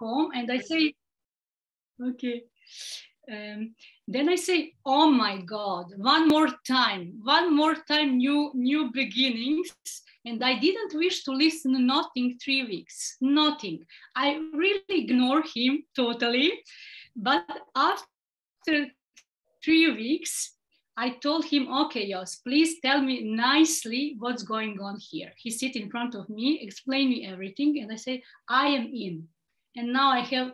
home and I say, okay. Then I say, oh my God, one more time, new beginnings. And I didn't wish to listen nothing 3 weeks, nothing. I really ignore him totally. But after 3 weeks, I told him, okay, Jos, please tell me nicely what's going on here. He sit in front of me, explain me everything. And I say, I am in. And now I have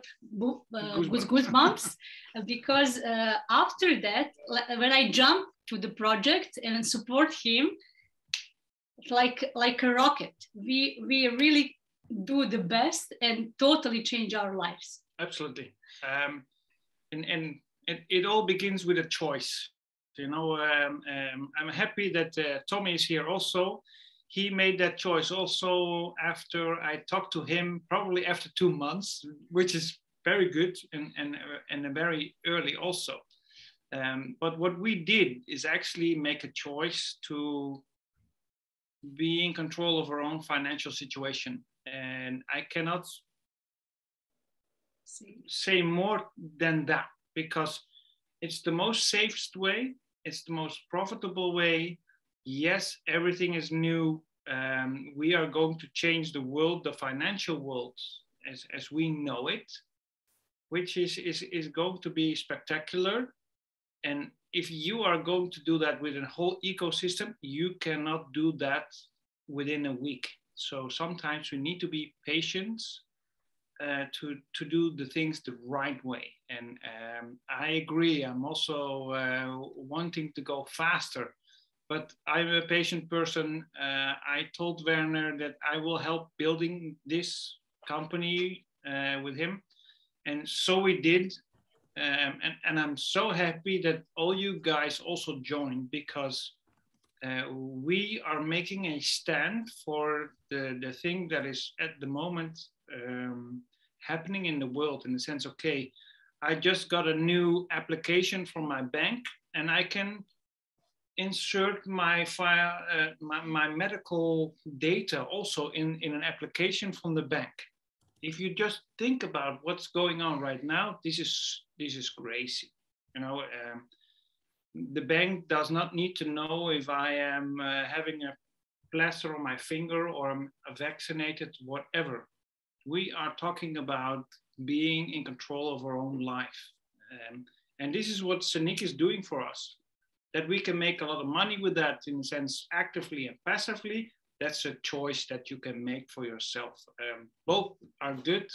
goosebumps because after that, when I jump to the project and support him, like a rocket, we really do the best and totally change our lives. Absolutely. And it all begins with a choice. You know, I'm happy that Tommy is here also. He made that choice also after I talked to him, probably after 2 months, which is very good and very early also. But what we did is actually make a choice to be in control of our own financial situation. And I cannot say more than that, because it's the most safest way, it's the most profitable way. Yes, everything is new. We are going to change the world, the financial world, as we know it, which is going to be spectacular. And if you are going to do that with a whole ecosystem, you cannot do that within a week. So sometimes we need to be patient to do the things the right way. And I agree, I'm also wanting to go faster. But I'm a patient person. I told Werner that I will help building this company with him. And so we did. And I'm so happy that all you guys also joined, because we are making a stand for the thing that is at the moment happening in the world, in the sense, okay, I just got a new application from my bank and I can insert my file, my medical data also in an application from the bank. If you just think about what's going on right now, this is crazy. You know, the bank does not need to know if I am having a plaster on my finger or I'm vaccinated, whatever. We are talking about being in control of our own life. And this is what Zeniq is doing for us. That we can make a lot of money with that, in a sense, actively and passively. That's a choice that you can make for yourself. Both are good.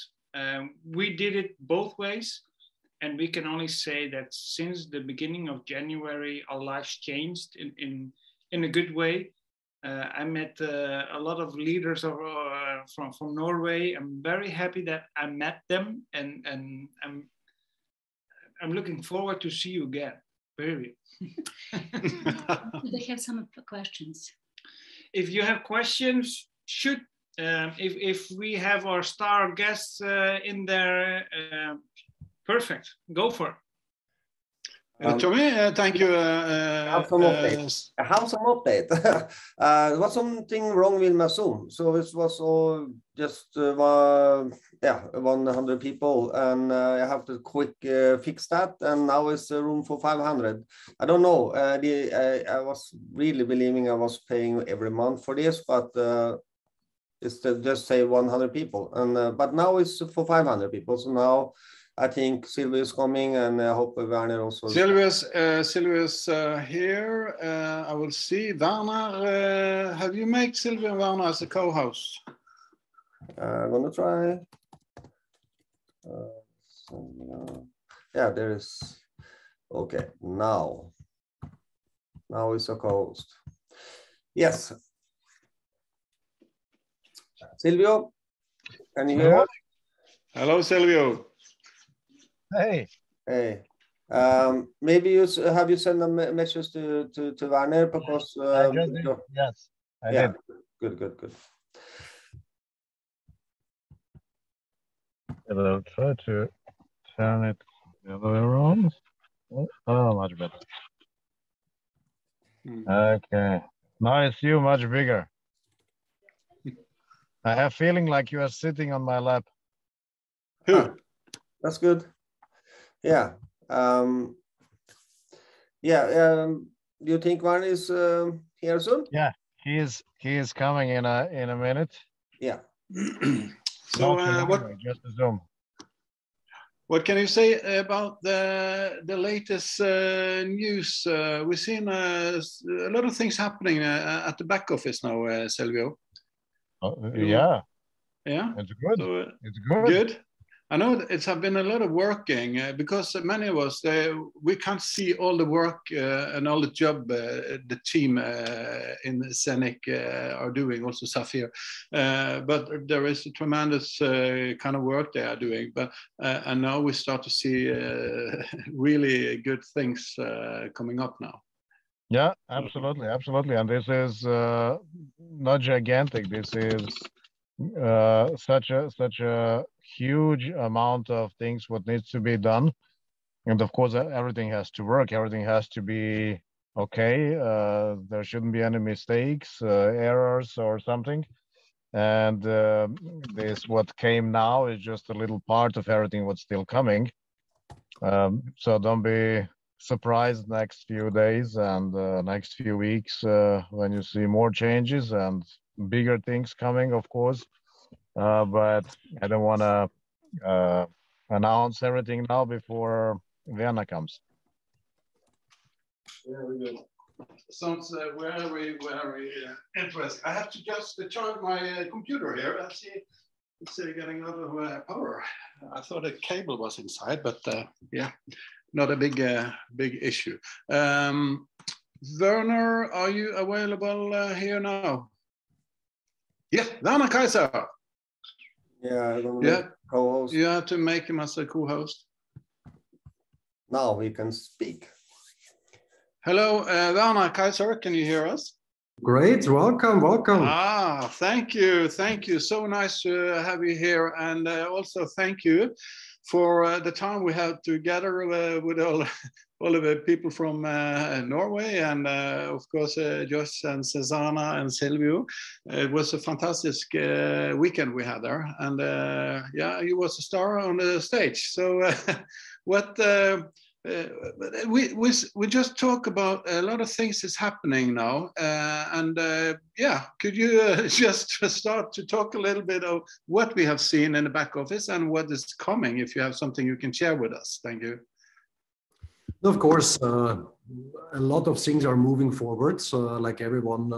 We did it both ways. And we can only say that since the beginning of January, our lives changed in a good way. I met a lot of leaders from Norway. I'm very happy that I met them, and I'm looking forward to see you again. Very. They have some questions. If you have questions, shoot. If we have our star guests in there, perfect. Go for it. Tommy, thank you. I have some update. There was something wrong with my Zoom, so it was all just 100 people, and I have to quick fix that, and now it's a room for 500. I don't know. I was really believing I was paying every month for this, but it's just say 100 people, and but now it's for 500 people. So now I think Sylvia is coming, and I hope Werner also. Sylvia's here. I will see. Werner, have you made Sylvia and Werner as a co-host? I'm gonna try. Yeah, there is. Okay, now it's a co-host. Yes. Silvio, can you hear us? Hello, Silvio. Hey. Hey. Maybe you sent a message to Werner, because I just did. Yes, I did. Good. I'll try to turn it the other way around. Oh, much better. Okay. Now it's you much bigger. I have feeling like you are sitting on my lap. Who? That's good. Yeah. Do you think one is here soon? Yeah, he is coming in a minute. Yeah. So Just a Zoom. what can you say about the latest news? We've seen a lot of things happening at the back office now, Silvio. Yeah, Yeah, it's good. so, It's good. good. I know it's been a lot of working because many of us we can't see all the work and all the job the team in Zeniq are doing, also Safir. But there is a tremendous kind of work they are doing. But and now we start to see really good things coming up now. Yeah, absolutely, absolutely. And this is not gigantic. This is such a huge amount of things what needs to be done, and of course everything has to work. Everything has to be okay. There shouldn't be any mistakes, errors, or something. And this what came now is just a little part of everything what's still coming. So don't be surprised next few days and next few weeks when you see more changes and bigger things coming, of course. But I don't want to announce everything now before Vienna comes. Very good. Sounds very interesting. I have to just charge my computer here. Let's see. It's getting out of power. I thought a cable was inside, but yeah, not a big issue. Werner, are you available here now? Yeah, Werner Kaiser. Yeah, I'm gonna co-host. You have to make him as a co-host. Now we can speak. Hello, Werner Kaiser, can you hear us? Great, welcome. Ah, thank you. So nice to have you here. And also thank you for the time we had together with all of the people from Norway and of course Josh and Susanna and Silvio. It was a fantastic weekend we had there. And yeah, you was a star on the stage. So what... we just talk about a lot of things that's happening now, and yeah, could you just start to talk a little bit of what we have seen in the back office and what is coming, if you have something you can share with us? Thank you. Of course, a lot of things are moving forward, so like everyone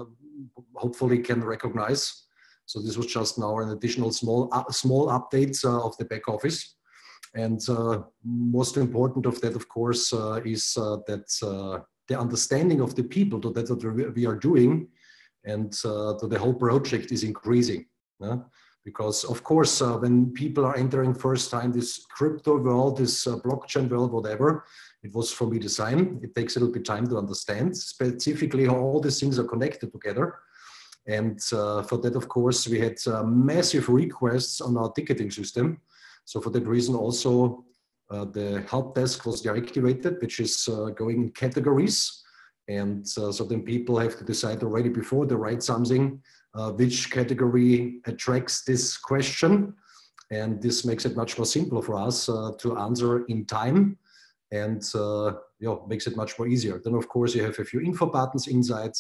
hopefully can recognize. So this was just now an additional small update of the back office. And most important of that, of course, is that the understanding of the people to that what we are doing and to the whole project is increasing. Because of course, when people are entering first time this crypto world, this blockchain world, whatever, it was for me the same. It takes a little bit time to understand specifically how all these things are connected together. And for that, of course, we had massive requests on our ticketing system. So for that reason also, the help desk was deactivated, which is going in categories. And so then people have to decide already before they write something, which category attracts this question. And this makes it much more simple for us to answer in time and makes it much more easier. Then of course you have a few info buttons inside.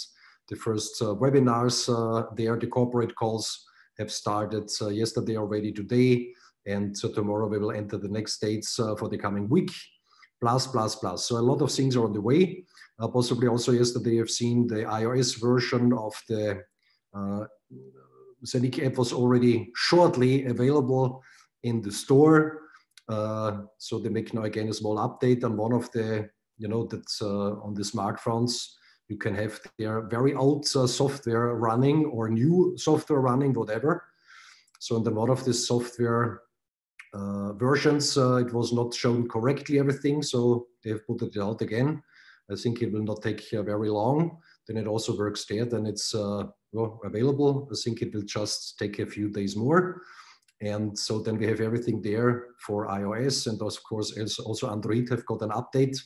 The first webinars there, the corporate calls have started yesterday already, today. And so tomorrow we will enter the next dates for the coming week, plus. So a lot of things are on the way. Possibly also yesterday you've seen the iOS version of the Zeniq app was already shortly available in the store. So they make now again a small update on one of the, that's on the smartphones. You can have their very old software running or new software running, whatever. So in the one of this software versions, it was not shown correctly everything, so they've put it out again. I think it will not take very long. Then it also works there, then it's available. I think it will just take a few days more. And so then we have everything there for iOS, and of course also Android have got an update.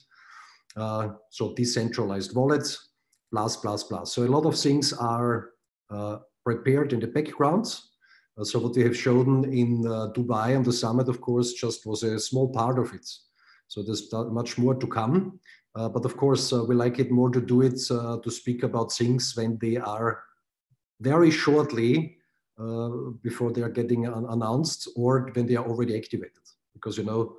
So Decentralized Wallets, plus. So a lot of things are prepared in the background. So what we have shown in Dubai on the summit, of course, just was a small part of it. So there's much more to come. But of course, we like it more to do it, to speak about things when they are very shortly before they are getting announced or when they are already activated. Because, you know,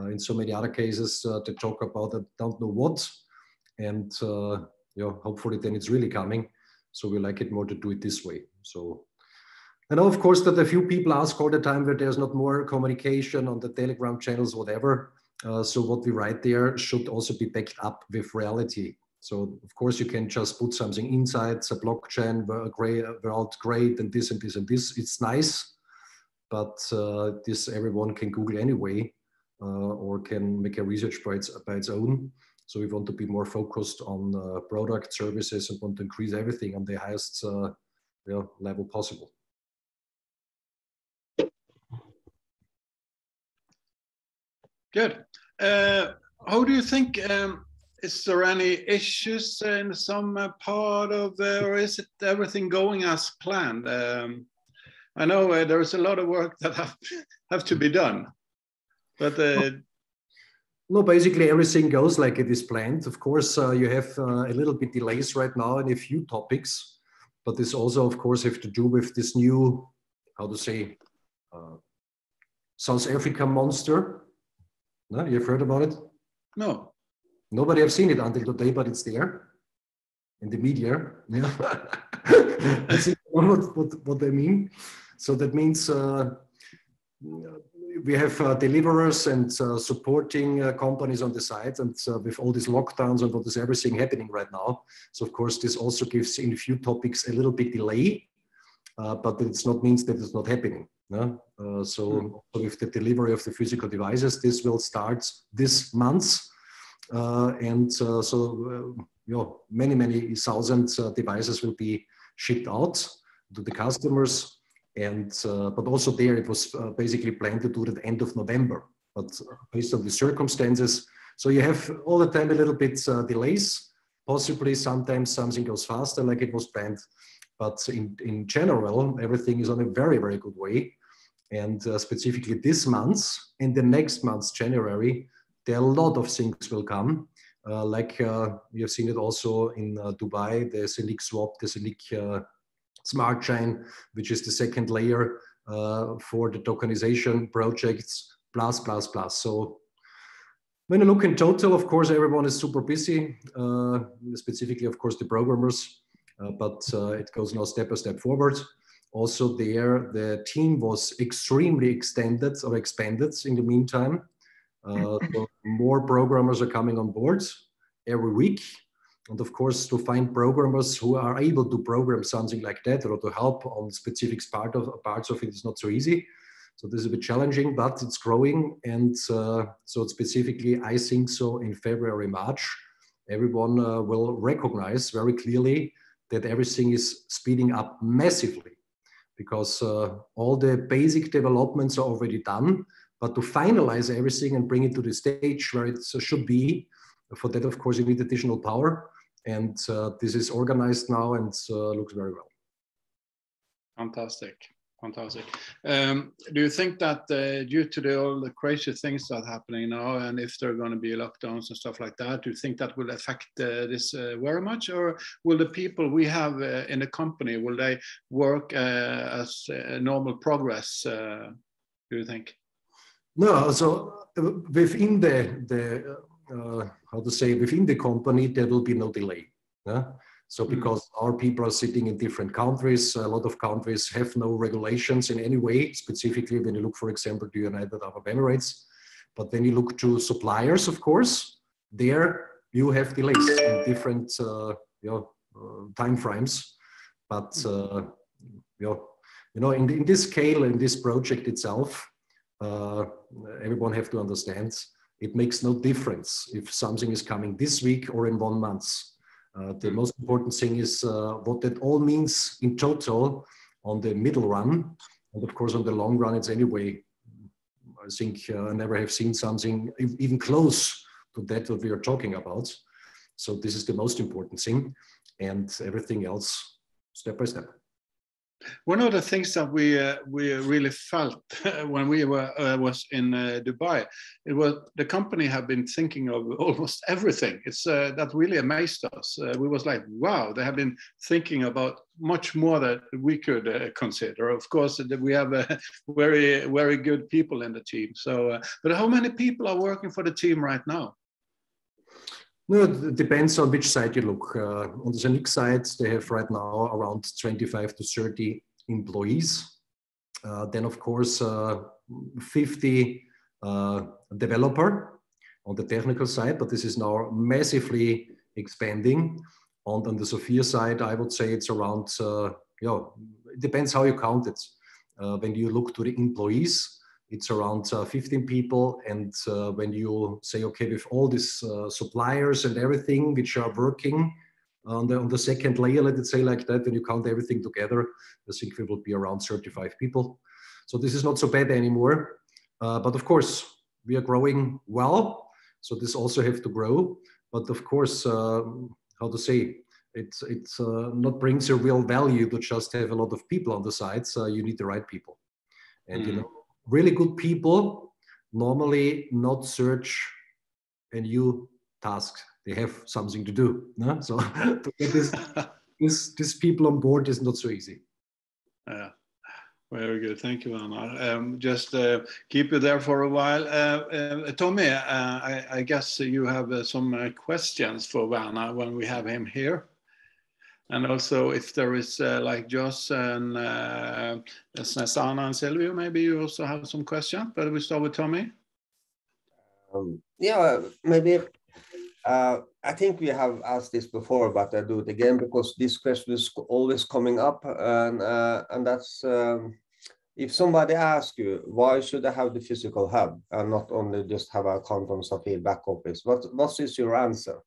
in so many other cases, they talk about I don't know what, and you know, hopefully then it's really coming. So we like it more to do it this way. So I know, of course, that a few people ask all the time where there's not more communication on the Telegram channels, whatever. So what we write there should also be backed up with reality. So of course you can just put something inside a blockchain, world great, and this and this and this. It's nice, but this everyone can Google anyway, or can make a research by its own. So we want to be more focused on product services and want to increase everything on the highest level possible. Good. How do you think, is there any issues in some part of, or is it everything going as planned? I know there's a lot of work that have to be done, but no, basically everything goes like it is planned. Of course, you have a little bit delays right now in a few topics, but this also, of course, have to do with this new, how to say, South Africa monster. No, you've heard about it? no. Nobody have seen it until today, but it's there in the media. Yeah. I think what they mean. So that means we have deliverers and supporting companies on the side, and with all these lockdowns and what is everything happening right now. So of course, this also gives in a few topics a little bit delay, but it's not means that it's not happening. No? So with the delivery of the physical devices, this will start this month. You know, many thousands devices will be shipped out to the customers. And but also there it was basically planned to do it at the end of November, but based on the circumstances. So you have all the time a little bit delays. Possibly sometimes something goes faster like it was planned. But in general, everything is on a very, very good way. And specifically this month and the next month, January, there are a lot of things will come. Like we have seen it also in Dubai, the Zeniq swap, the Zeniq smart chain, which is the second layer for the tokenization projects, plus. So when you look in total, of course, everyone is super busy, specifically, of course, the programmers, but it goes now step by step forward. Also there, the team was extremely expanded in the meantime. So more programmers are coming on board every week. And of course, to find programmers who are able to program something like that or to help on specific parts of it is not so easy. So this is a bit challenging, but it's growing. And so specifically, I think so in February, March, everyone will recognize very clearly that everything is speeding up massively, because all the basic developments are already done. But to finalize everything and bring it to the stage where it should be, for that, of course, you need additional power. And this is organized now and looks very well. Fantastic. Do you think that due to all the crazy things that are happening now, and if there are going to be lockdowns and stuff like that, do you think that will affect this very much? Or will the people we have in the company, will they work as normal progress, do you think? No, so within the how to say, within the company, there will be no delay. Yeah? So because our people are sitting in different countries, a lot of countries have no regulations in any way, specifically when you look, for example, to United Arab Emirates. But when you look to suppliers, of course, there you have delays in different time frames. But in this scale, in this project itself, everyone have to understand it makes no difference if something is coming this week or in 1 month. The most important thing is what that all means in total on the middle run. And of course, on the long run, it's anyway, I think I never have seen something even close to that what we are talking about. So this is the most important thing, and everything else step by step. One of the things that we really felt when we was in Dubai, it was the company had been thinking of almost everything. It's that really amazed us. We was like, wow, they have been thinking about much more that we could consider. Of course, we have very good people in the team. So, but how many people are working for the team right now? No, it depends on which side you look. On the Zeniq side, they have right now around 25 to 30 employees. Then, of course, 50 developer on the technical side, but this is now massively expanding. On the safir side, I would say it's around, it depends how you count it. When you look to the employees, it's around 15 people. And when you say, okay, with all these suppliers and everything which are working on the second layer, let it say like that, when you count everything together, I think we will be around 35 people. So this is not so bad anymore. But of course, we are growing well. So this also have to grow. But of course, how to say, it's not brings a real value to just have a lot of people on the side. So you need the right people. And you know, really good people normally not search a new task. They have something to do. No? So to get this people on board is not so easy. Yeah, very good. Thank you, Anna. Just keep you there for a while. Tommy, I guess you have some questions for Werner when we have him here. And also, if there is like Joss and Snezana and Silvio, maybe you also have some questions. But we start with Tommy. Yeah, maybe. I think we have asked this before, but I do it again because this question is always coming up, and that's if somebody asks you why should I have the physical hub and not only just have an account on Safir back office, what is your answer?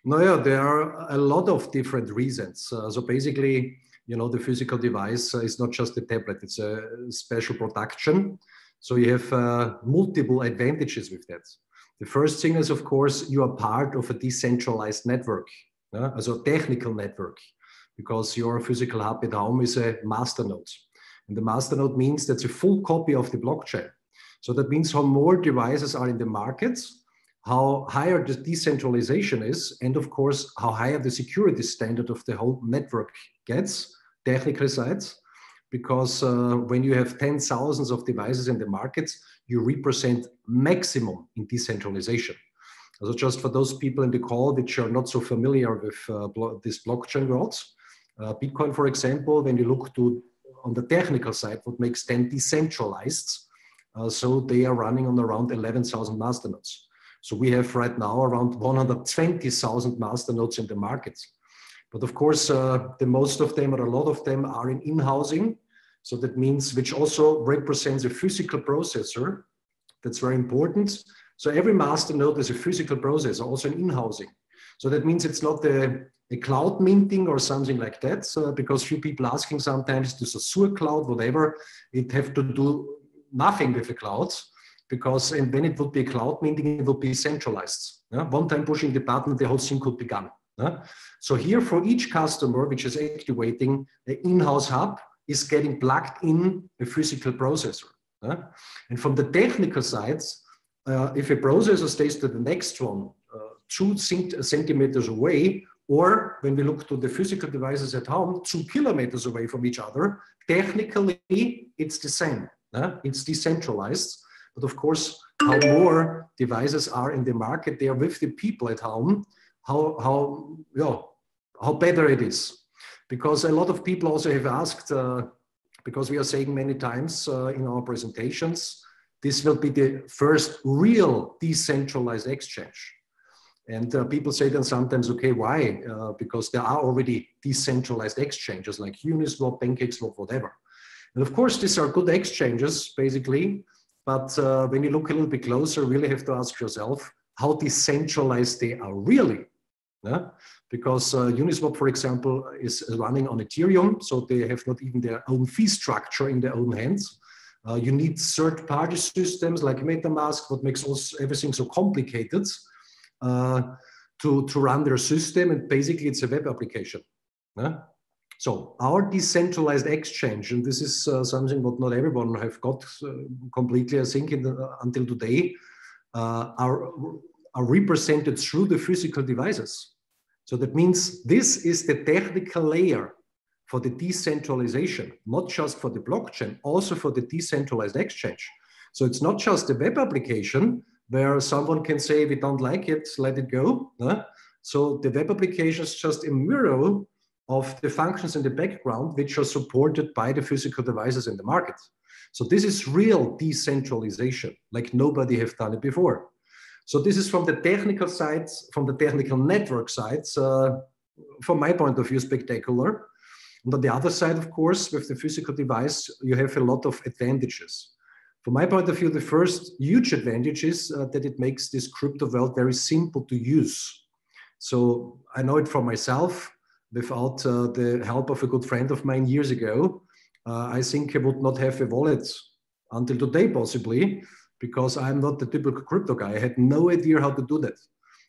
No, yeah, there are a lot of different reasons. So basically, you know, the physical device is not just a tablet; it's a special production. So you have multiple advantages with that. The first thing is, of course, you are part of a decentralized network, also a technical network, because your physical hub at home is a masternode. And the masternode means that's a full copy of the blockchain. So that means how more devices are in the markets, how higher the decentralization is, and of course, how higher the security standard of the whole network gets, technical sides. Because when you have 10,000s of devices in the markets, you represent maximum in decentralization. So just for those people in the call which are not so familiar with this blockchain worlds, Bitcoin, for example, when you look to on the technical side, what makes them decentralized, so they are running on around 11,000 masternodes. So we have right now around 120,000 masternodes in the market. But of course, the most of them or a lot of them are in in-housing. So that means which also represents a physical processor. That's very important. So every masternode is a physical processor, also an in-housing. So that means it's not a cloud minting or something like that. So because few people asking sometimes, this is Azure cloud, whatever, it have to do nothing with the clouds. Because and when it would be a cloud minting, it would be centralized. Yeah? One time pushing the button, the whole thing could be gone. So here for each customer, which is activating the in-house hub, is getting plugged in a physical processor. And from the technical sides, if a processor stays to the next one 2 centimeters away, or when we look to the physical devices at home, 2 kilometers away from each other, technically it's the same. It's decentralized. But of course, how more devices are in the market there with the people at home, how better it is. Because a lot of people also have asked, because we are saying many times in our presentations, this will be the first real decentralized exchange. And people say then sometimes, okay, why? Because there are already decentralized exchanges like Uniswap, PancakeSwap, whatever. And of course, these are good exchanges, basically. But when you look a little bit closer, you really have to ask yourself how decentralized they are really. Because Uniswap, for example, is running on Ethereum, so they have not even their own fee structure in their own hands. You need third-party systems like MetaMask, what makes everything so complicated to run their system, and basically it's a web application. So our decentralized exchange, and this is something what not everyone have got completely, I think, until today, are represented through the physical devices. So that means this is the technical layer for the decentralization, not just for the blockchain, also for the decentralized exchange. So it's not just a web application where someone can say, we don't like it, let it go. So the web application is just a mirror of the functions in the background, which are supported by the physical devices in the market. So this is real decentralization, like nobody have done it before. So this is from the technical sides, from the technical network sides, from my point of view, spectacular. And on the other side, of course, with the physical device, you have a lot of advantages. From my point of view, the first huge advantage is that it makes this crypto world very simple to use. So I know it from myself. Without the help of a good friend of mine years ago, I think I would not have a wallet until today, possibly, because I'm not the typical crypto guy. I had no idea how to do that.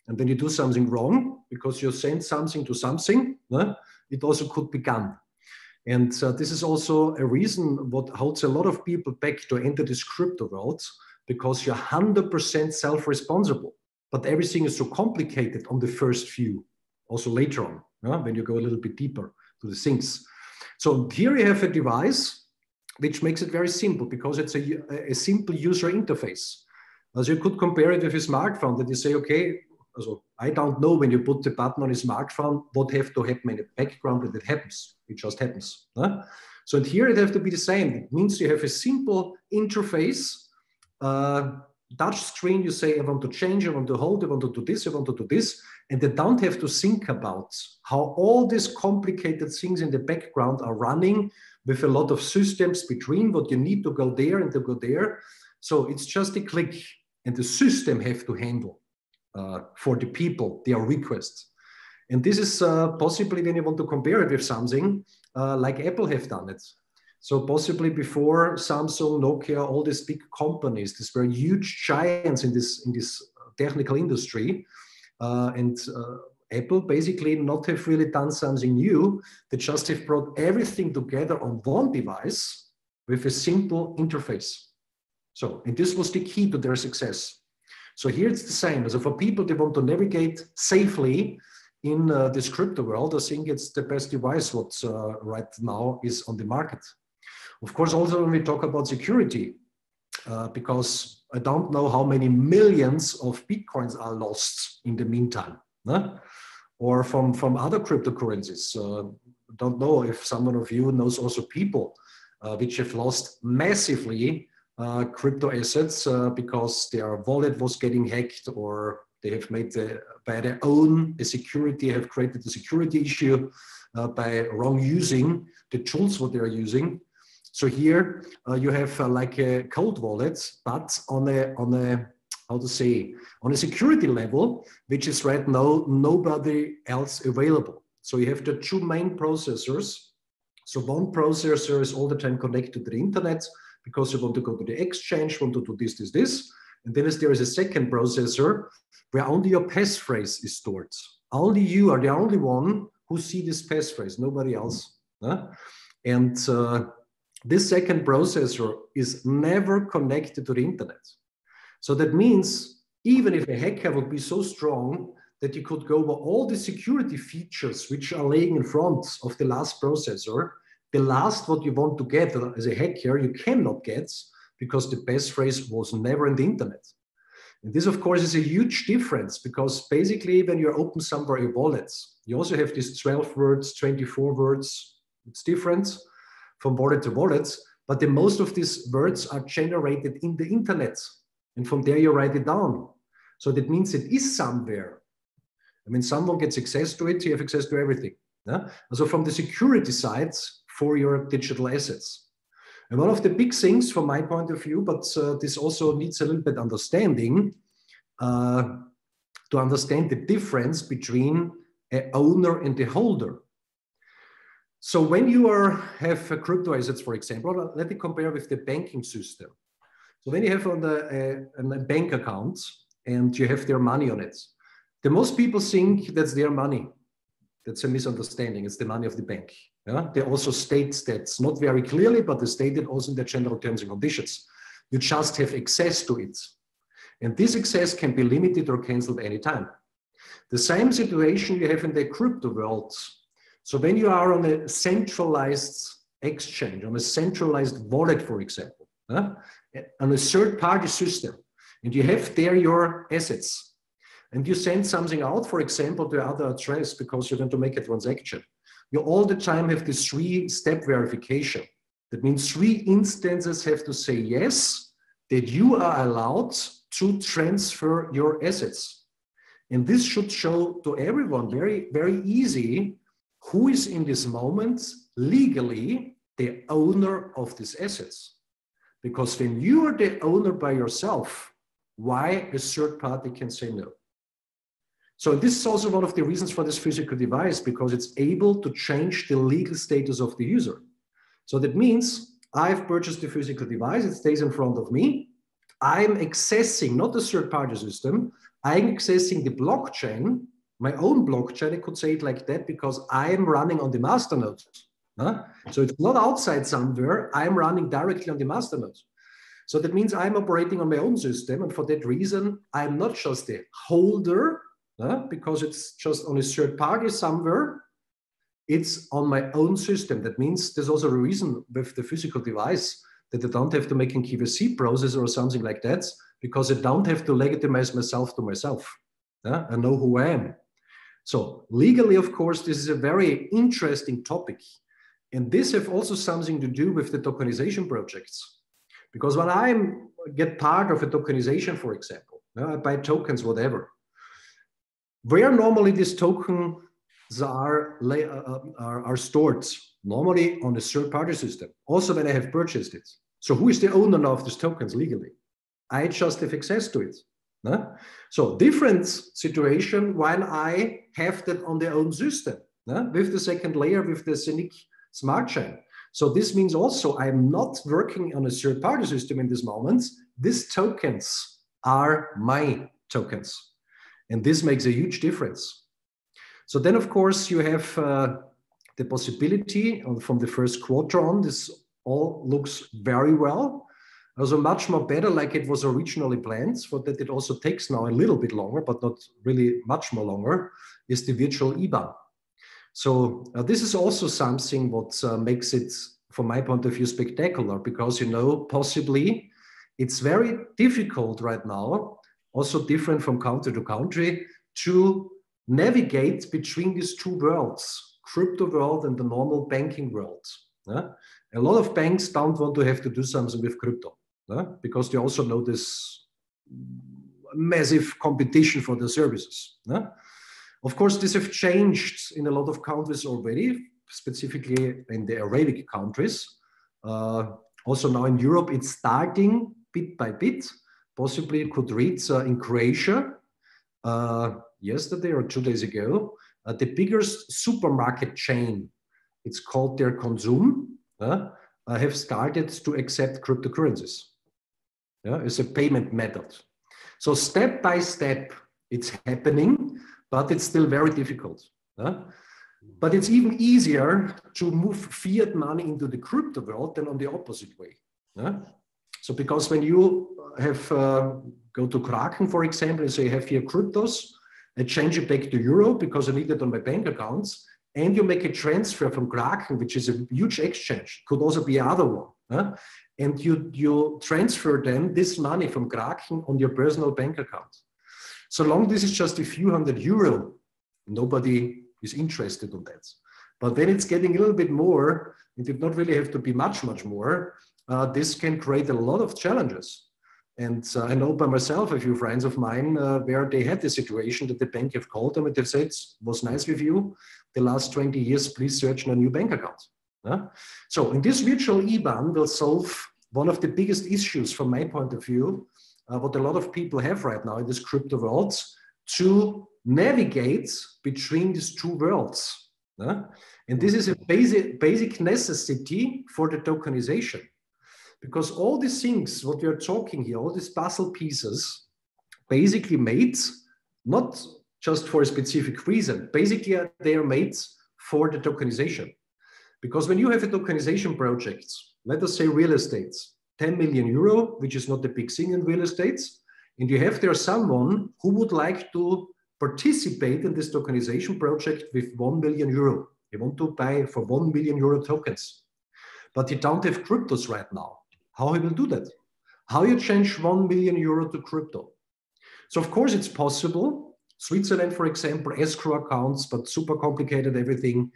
And then you do something wrong because you send something to something, it also could be gone. And this is also a reason what holds a lot of people back to enter this crypto world, because you're 100% self-responsible. But everything is so complicated on the first view, also later on. When you go a little bit deeper to the things. So here you have a device which makes it very simple because it's a simple user interface. As you could compare it with a smartphone that you say, okay, also, I don't know when you put the button on a smartphone, what have to happen in the background that it happens. It just happens. So here it has to be the same. It means you have a simple interface, touch screen, you say, I want to change, I want to hold, I want to do this, I want to do this. And they don't have to think about how all these complicated things in the background are running with a lot of systems between what you need to go there and to go there. So it's just a click, and the system have to handle for the people their requests. And this is possibly when you want to compare it with something like Apple have done it. So possibly before Samsung, Nokia, all these big companies, these were huge giants in this technical industry. Apple basically not have really done something new. They just have brought everything together on one device with a simple interface. So, and this was the key to their success. So here it's the same. So for people that want to navigate safely in this crypto world, I think it's the best device what right now is on the market. Of course, also when we talk about security, because I don't know how many millions of Bitcoins are lost in the meantime, or from other cryptocurrencies. Don't know if someone of you knows also people which have lost massively crypto assets because their wallet was getting hacked, or they have made by their own have created a security issue by wrong using the tools what they are using. So here you have like a cold wallet, but on a how to say, on a security level, which is right now nobody else available. So you have the two main processors. So one processor is all the time connected to the internet because you want to go to the exchange, want to do this. And then there is a second processor where only your passphrase is stored. Only you are the only one who see this passphrase, nobody else. And this second processor is never connected to the internet. So that means even if a hacker would be so strong that you could go over all the security features which are laying in front of the last processor, the last what you want to get as a hacker, you cannot get because the passphrase was never in the internet. And this, of course, is a huge difference because basically when you open somewhere a wallet, you also have these 12 words, 24 words. It's different from wallet to wallet, but the most of these words are generated in the internet. And from there you write it down. So that means it is somewhere. I mean, someone gets access to it, you have access to everything. So from the security side for your digital assets. And one of the big things from my point of view, but this also needs a little bit understanding, to understand the difference between an owner and the holder. So when you have crypto assets, for example, let me compare with the banking system. So when you have on a bank account and you have their money on it, the most people think that's their money. That's a misunderstanding. It's the money of the bank. Yeah? They also state that, not very clearly, but they state it also in the general terms and conditions. You just have access to it. And this access can be limited or canceled anytime. The same situation you have in the crypto world. So when you are on a centralized exchange, on a centralized wallet, for example, on a third-party system, and you have there your assets, and you send something out, for example, to other address because you're going to make a transaction, you all the time have this three-step verification. That means 3 instances have to say yes, that you are allowed to transfer your assets. And this should show to everyone very, very easy who is in this moment legally the owner of these assets. Because when you are the owner by yourself, why a third party can say no? So this is also one of the reasons for this physical device, because it's able to change the legal status of the user. So that means I've purchased the physical device, it stays in front of me. I'm accessing not the third-party system, I'm accessing the blockchain, my own blockchain, I could say it like that, because I'm running on the masternode. So it's not outside somewhere, I'm running directly on the masternode. So that means I'm operating on my own system, and for that reason, I'm not just a holder, because it's just on a third party somewhere, it's on my own system. That means there's also a reason with the physical device that I don't have to make a KYC process or something like that, because I don't have to legitimize myself to myself. I know who I am. So legally, of course, this is a very interesting topic. And this has also something to do with the tokenization projects. Because when I get part of a tokenization, for example, I buy tokens, whatever, where normally these tokens are stored, normally on a third-party system, also when I have purchased it. So who is the owner now of these tokens legally? I just have access to it. So different situation when I have that on their own system, with the second layer, with the Zeniq smart chain. So this means also I'm not working on a third-party system in this moment. These tokens are my tokens. And this makes a huge difference. So then, of course, you have the possibility from the first quarter on, this all looks very well. Also much more better like it was originally planned, for that it also takes now a little bit longer, but not really much more longer, is the virtual IBAN. So this is also something what makes it, from my point of view, spectacular, because, you know, possibly it's very difficult right now, also different from country to country, to navigate between these two worlds, crypto world and the normal banking world. A lot of banks don't want to have to do something with crypto, because they also know this massive competition for the services. Of course, this has changed in a lot of countries already, specifically in the Arabic countries. Also now in Europe, it's starting bit by bit. Possibly it could reach in Croatia yesterday or 2 days ago, the biggest supermarket chain, it's called their Kansen, have started to accept cryptocurrencies. It's a payment method. So step by step, it's happening, but it's still very difficult. But it's even easier to move fiat money into the crypto world than on the opposite way. So because when you have go to Kraken, for example, and say, I have here cryptos, I change it back to euro because I need it on my bank accounts, and you make a transfer from Kraken, which is a huge exchange, could also be another one, and you transfer them this money from Kraken on your personal bank account. So long this is just a few €100, nobody is interested in that. But when it's getting a little bit more, it did not really have to be much more, this can create a lot of challenges. And I know by myself, a few friends of mine, where they had the situation that the bank have called them and they've said, it was nice with you, the last 20 years, please search on a new bank account. So in this virtual IBAN will solve one of the biggest issues from my point of view, what a lot of people have right now in this crypto world, to navigate between these two worlds. And this is a basic necessity for the tokenization. Because all these things, what we are talking here, all these puzzle pieces, basically made not just for a specific reason. Basically, they are made for the tokenization. Because when you have a tokenization project, let us say real estate, 10 million euro, which is not a big thing in real estate, and you have there someone who would like to participate in this tokenization project with 1 million euro. You want to buy for 1 million euro tokens, but you don't have cryptos right now. How you will do that? How you change 1 million euro to crypto? So of course it's possible. Switzerland, for example, escrow accounts, but super complicated everything.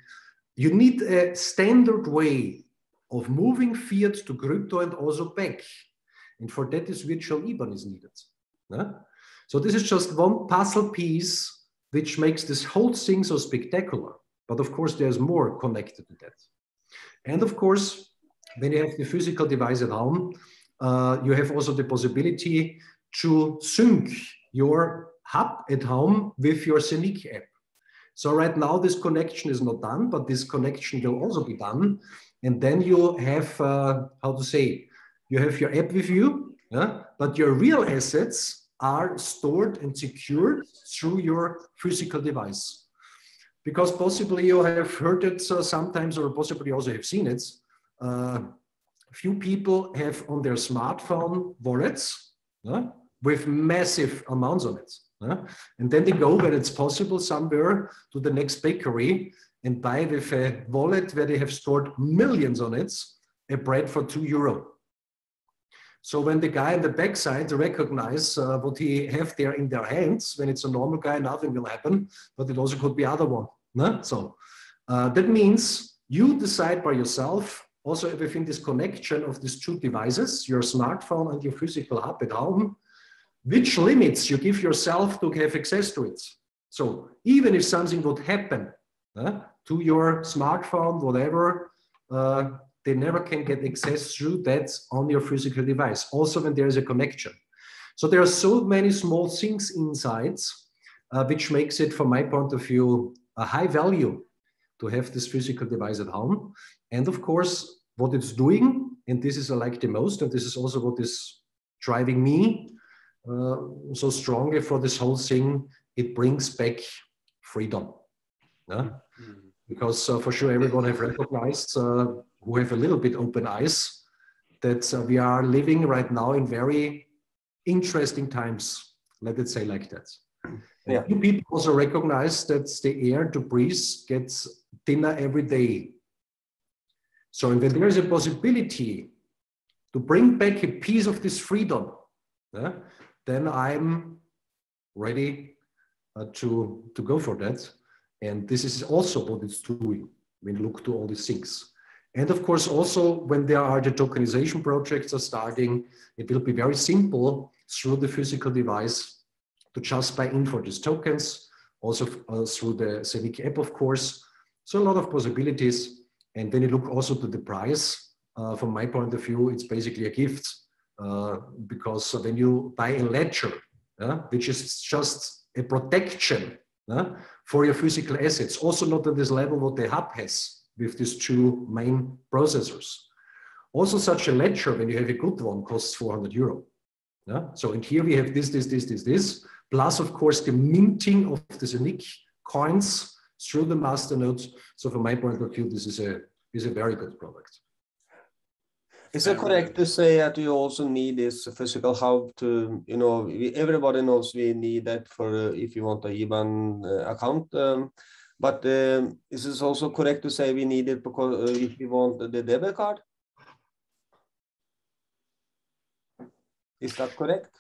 You need a standard way of moving fiat to crypto and also back. And for that, this virtual IBAN is needed. So this is just one puzzle piece which makes this whole thing so spectacular. But of course, there's more connected to that. And of course, when you have the physical device at home, you have also the possibility to sync your hub at home with your Zeniq app. So right now, this connection is not done, but this connection will also be done. And then you have, how to say, you have your app with you, but your real assets are stored and secured through your physical device. Because possibly you have heard it sometimes, or possibly also have seen it. Few people have on their smartphone wallets with massive amounts on it. And then they go, when it's possible, somewhere to the next bakery and buy with a wallet where they have stored millions on it, a bread for €2. So when the guy on the backside recognize what he have there in their hands, when it's a normal guy, nothing will happen, but it also could be other one. So that means you decide by yourself, also within this connection of these two devices, your smartphone and your physical hub at home, which limits you give yourself to have access to it. So even if something would happen to your smartphone, whatever, they never can get access through that on your physical device, also when there is a connection. So there are so many small things inside, which makes it, from my point of view, a high value to have this physical device at home. And of course, what it's doing, and this is I like the most, and this is also what is driving me so strongly for this whole thing, it brings back freedom. Because for sure everyone have recognized, who have a little bit open eyes, that we are living right now in very interesting times, let it say like that. Yeah. You people also recognize that the air to breathe gets thinner every day. So when there is a possibility to bring back a piece of this freedom, then I'm ready to go for that. And this is also what it's doing when you look to all these things. And of course, also when there are the tokenization projects are starting, it will be very simple through the physical device to just buy in for these tokens, also through the Zeniq app, of course. So a lot of possibilities. And when you look also to the price, from my point of view, it's basically a gift. Because when you buy a ledger, which is just a protection for your physical assets, also not at this level what the hub has with these two main processors. Also such a ledger, when you have a good one, costs €400. So in here we have this, plus of course the minting of the Zeniq coins through the masternodes. So from my point of view, this is a very good product. Is it correct to say that you also need this physical hub to, everybody knows we need that for if you want a IBAN account. But is it also correct to say we need it because if you want the debit card? Is that correct?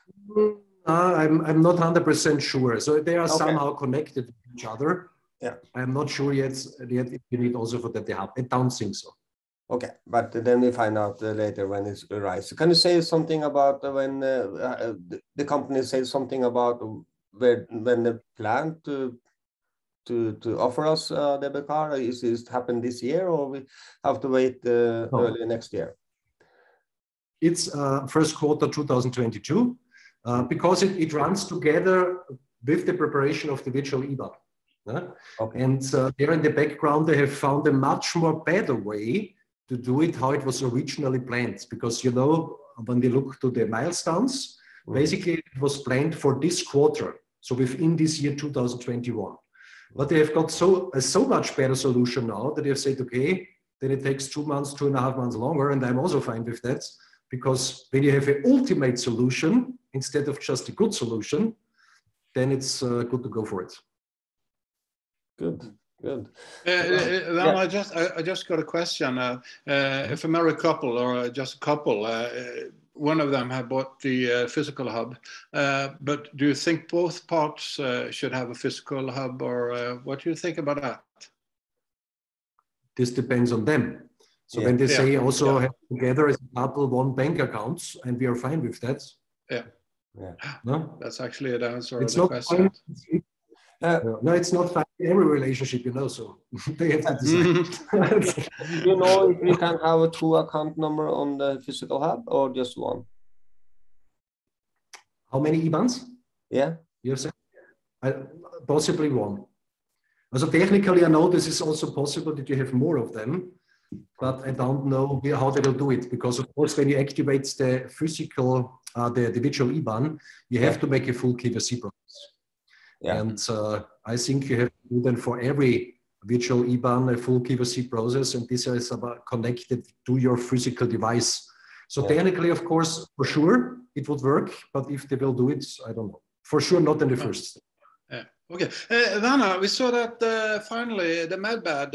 I'm not 100% sure. So they are somehow connected to each other. Yeah. I'm not sure yet if you need also for that the hub. I don't think so. Okay, but then we find out later when it arrives. Can you say something about when the company says something about when they plan to offer us a debit card? Is it happen this year, or we have to wait early next year? It's first quarter 2022 because it runs together with the preparation of the virtual IBAN. Okay. And there in the background, they have found a much more better way to do it how it was originally planned. Because, when we look to the milestones, basically it was planned for this quarter. So within this year, 2021. But they have got so much better solution now that they have said, okay, then it takes 2 months, 2.5 months longer. And I'm also fine with that, because when you have an ultimate solution instead of just a good solution, then it's good to go for it. Good. Good. Then I just got a question. If a married couple or just a couple, one of them have bought the physical hub, but do you think both parts should have a physical hub, or what do you think about that? This depends on them. So when they say also have together as a couple 1 bank accounts, and we are fine with that. Yeah. No? That's actually the answer It's to the not question. No, it's not fine in every relationship, you know, so they have to decide. You know if you can have a 2 account number on the physical hub or just 1? How many IBANs? Yeah. You have said? Possibly 1. So technically, I know this is also possible that you have more of them, but I don't know how they will do it, because of course, when you activate the physical, the virtual IBAN, you have to make a full KYC process. Yeah. And I think you have to do then for every virtual IBAN a full KYC process, and this is about connected to your physical device. So technically, of course, for sure it would work, but if they will do it, I don't know. For sure, not in the first step. Okay, Dana, we saw that finally the Madbad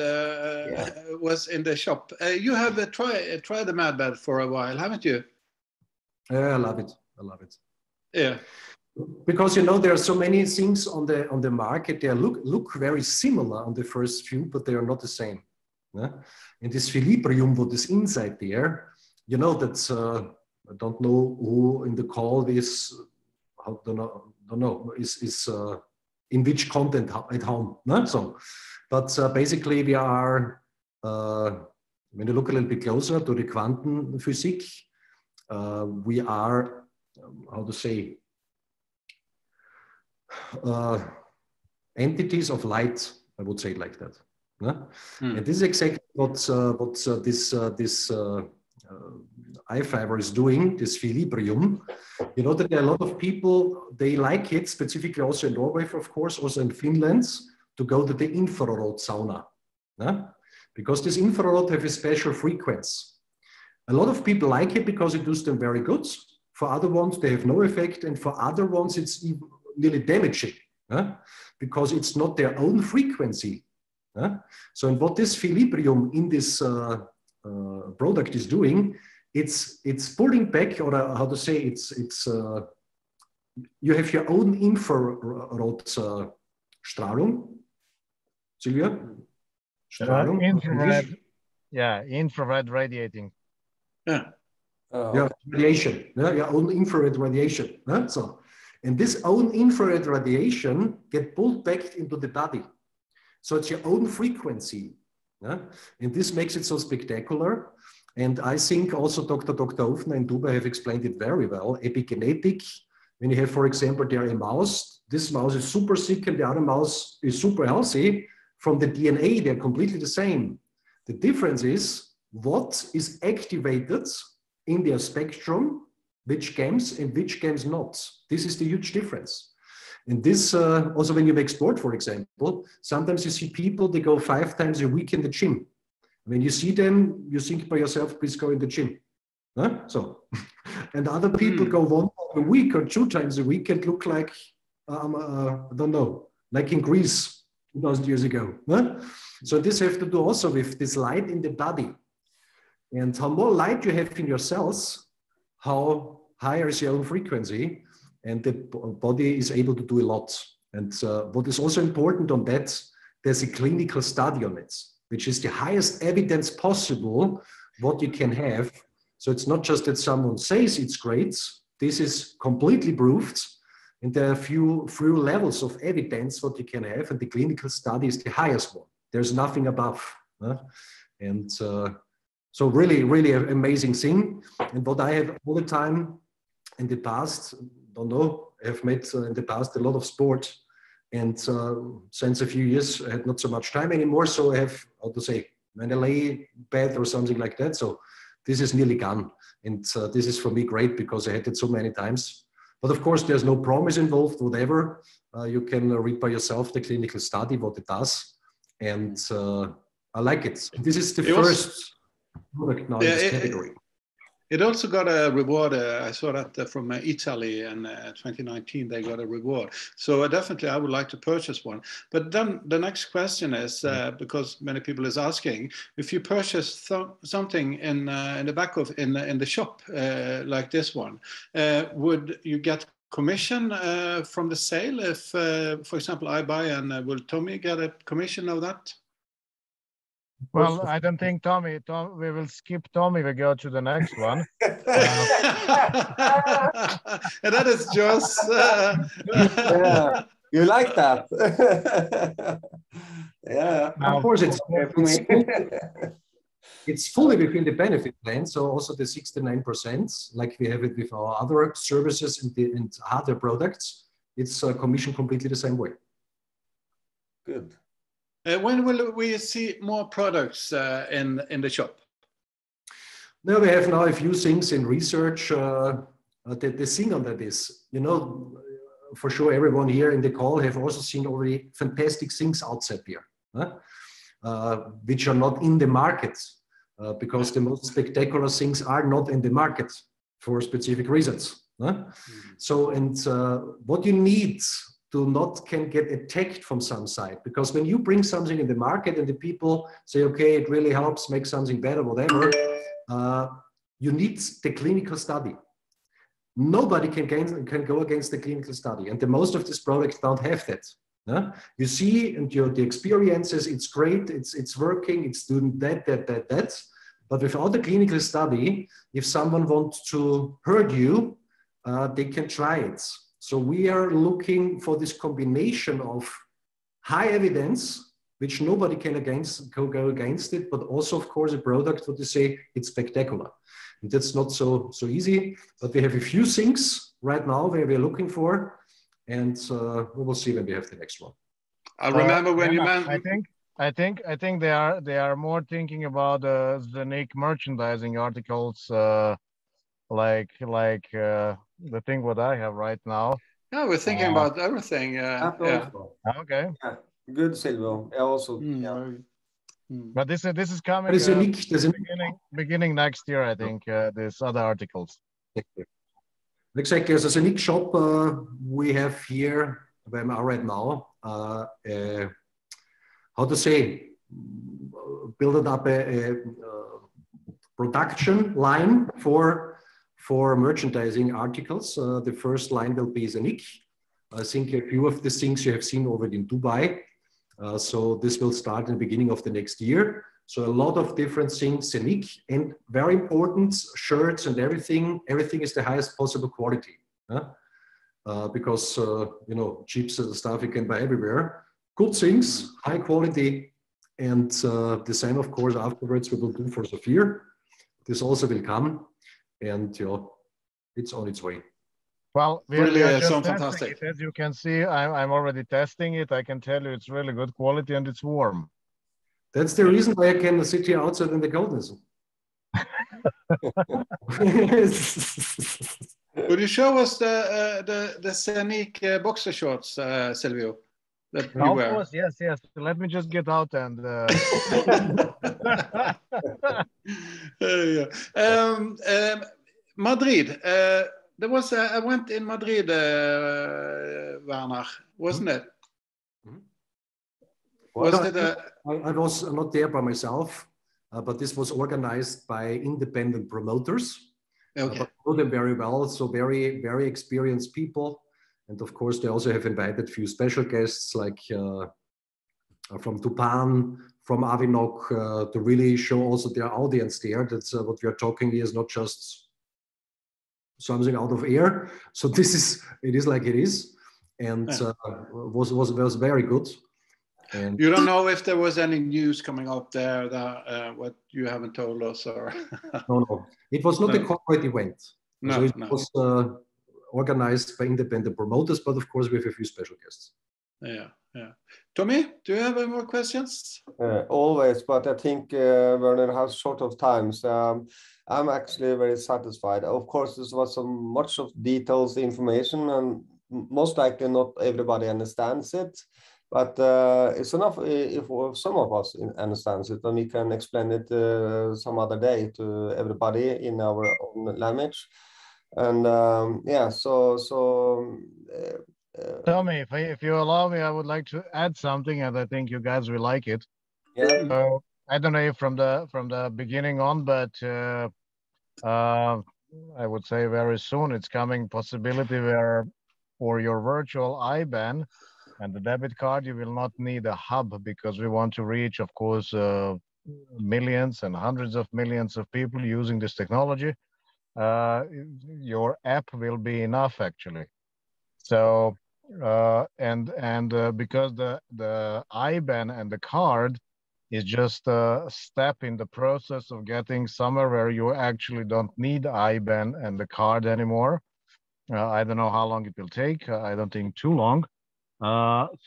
was in the shop. You have tried the Madbad for a while, haven't you? I love it. I love it. Yeah. Because you know there are so many things on the market. They look very similar on the first view, but they are not the same. Yeah? And this Filibrium, what is inside there, you know that's I don't know who in the call is. I don't know is in which content at home. No? So, but basically we are when you look a little bit closer to the quantum physics, we are how to say. Entities of light, I would say it like that. Yeah? And this is exactly what this iFiber is doing, this Filibrium. You know that there are a lot of people, they like it, specifically also in Norway, of course, also in Finland, to go to the infrared sauna. Yeah? Because this infrared have a special frequency. A lot of people like it because it does them very good. For other ones, they have no effect. And for other ones, it's even nearly damaging, because it's not their own frequency. So and what this Filibrium in this product is doing, it's pulling back, or how to say, it's you have your own infrared Strahlung, Silvia? Strahlung? Infrared, infrared radiating. Radiation, your own infrared radiation. So, and this own infrared radiation get pulled back into the body. So it's your own frequency. And this makes it so spectacular. And I think also Dr. Hofner and Dubai have explained it very well. Epigenetic, when you have, for example, there a mouse, this mouse is super sick and the other mouse is super healthy. From the DNA, they're completely the same. The difference is what is activated in their spectrum, which games and which games not. This is the huge difference. And this, also when you make sport, for example, sometimes you see people, they go 5 times a week in the gym. When you see them, you think by yourself, please go in the gym. So, and other people go 1 time a week or 2 times a week and look like, I don't know, like in Greece 2000 years ago. So this has to do also with this light in the body. And how more light you have in your cells, how higher is your own frequency, and the body is able to do a lot. And what is also important on that, there's a clinical study on it, which is the highest evidence possible what you can have. So it's not just that someone says it's great, this is completely proved. And there are few levels of evidence what you can have, and the clinical study is the highest one. There's nothing above. And so really, really an amazing thing. And what I have all the time in the past, don't know, I have met in the past a lot of sport. And since a few years, I had not so much time anymore. So I have, how to say, when I lay bed or something like that. So this is nearly gone. And this is for me great because I had it so many times. But of course, there's no promise involved, whatever. You can read by yourself the clinical study, what it does. And I like it. This is the first product now in this category. It also got a reward. I saw that from Italy in 2019, they got a reward. So definitely I would like to purchase one. But then the next question is, because many people is asking, if you purchase something in the back of, in the shop, like this one, would you get commission from the sale? If, for example, I buy and will Tommy get a commission of that? Well, I don't think Tommy, we will skip Tommy. We go to the next one. And that is just... Yeah, you like that? Yeah. Of course, it's fully within the benefit plan. So also the 69%, like we have it with our other services and other products, it's commissioned completely the same way. Good. When will we see more products in the shop? No, we have now a few things in research. The thing on that is, you know, for sure everyone here in the call have also seen already fantastic things outside there, which are not in the market, because the most spectacular things are not in the market for specific reasons. So, and what you need to not can get attacked from some side, because when you bring something in the market and the people say, okay, it really helps make something better, whatever, you need the clinical study. Nobody can go against the clinical study, and the most of these products don't have that. You see, and the experiences, it's great, it's working, it's doing that, but without the clinical study, if someone wants to hurt you, they can try it. So we are looking for this combination of high evidence, which nobody can go against it, but also, of course, a product what you say it's spectacular. And that's not so easy, but we have a few things right now where we're looking for, and we will see when we have the next one. I remember when you mentioned. I think they are more thinking about the Zeniq merchandising articles, like the thing what I have right now. Yeah, we're thinking about everything. Yeah. Okay. Yeah. Good, Silvio. Also. But this is coming beginning next year, I think. These other articles. Exactly. As a Zeniq shop, we have here where we are right now. How to say? Build up a production line for merchandising articles. The first line will be Zeniq. I think a few of the things you have seen already in Dubai. So this will start in the beginning of the next year. So a lot of different things, Zeniq, and very important, shirts and everything. Everything is the highest possible quality. Because, you know, chips and stuff you can buy everywhere. Good things, high quality, and design, of course, afterwards we will do for Safir. This also will come. And you know, it's on its way. Well, we are just fantastic. It. As you can see, I'm already testing it. I can tell you it's really good quality and it's warm. That's the reason why I can sit here outside in the coldness. Could you show us the Zeniq boxer shorts, Silvio? That you wear? Of course, yes. Let me just get out and. Madrid. There was I went in Madrid, Werner, wasn't it? Was it? I was not there by myself, but this was organized by independent promoters. Okay. But I know them very well, so very, very experienced people. And of course, they also have invited a few special guests like from Tupan, from Avinok, to really show also their audience there. That's what we are talking here is not just something out of air. So it is like it is, and was very good. And you don't know if there was any news coming up there that what you haven't told us, or no, it was not a corporate event. No, so it was organized by independent promoters, but of course with a few special guests. Yeah, yeah. Tommy, do you have any more questions? Always, but I think Werner has short of time. So I'm actually very satisfied. Of course, this was so much of details, information, and most likely not everybody understands it. But it's enough if some of us understands it, and we can explain it some other day to everybody in our own language. And yeah, Tommy, if you allow me, I would like to add something, and I think you guys will like it. yeah. So I don't know if from the beginning on, but I would say very soon it's coming possibility where for your virtual IBAN and the debit card, you will not need a hub, because we want to reach, of course, millions and hundreds of millions of people using this technology. Your app will be enough, actually. So because the IBAN and the card is just a step in the process of getting somewhere where you actually don't need IBAN and the card anymore. I don't know how long it will take. I don't think too long.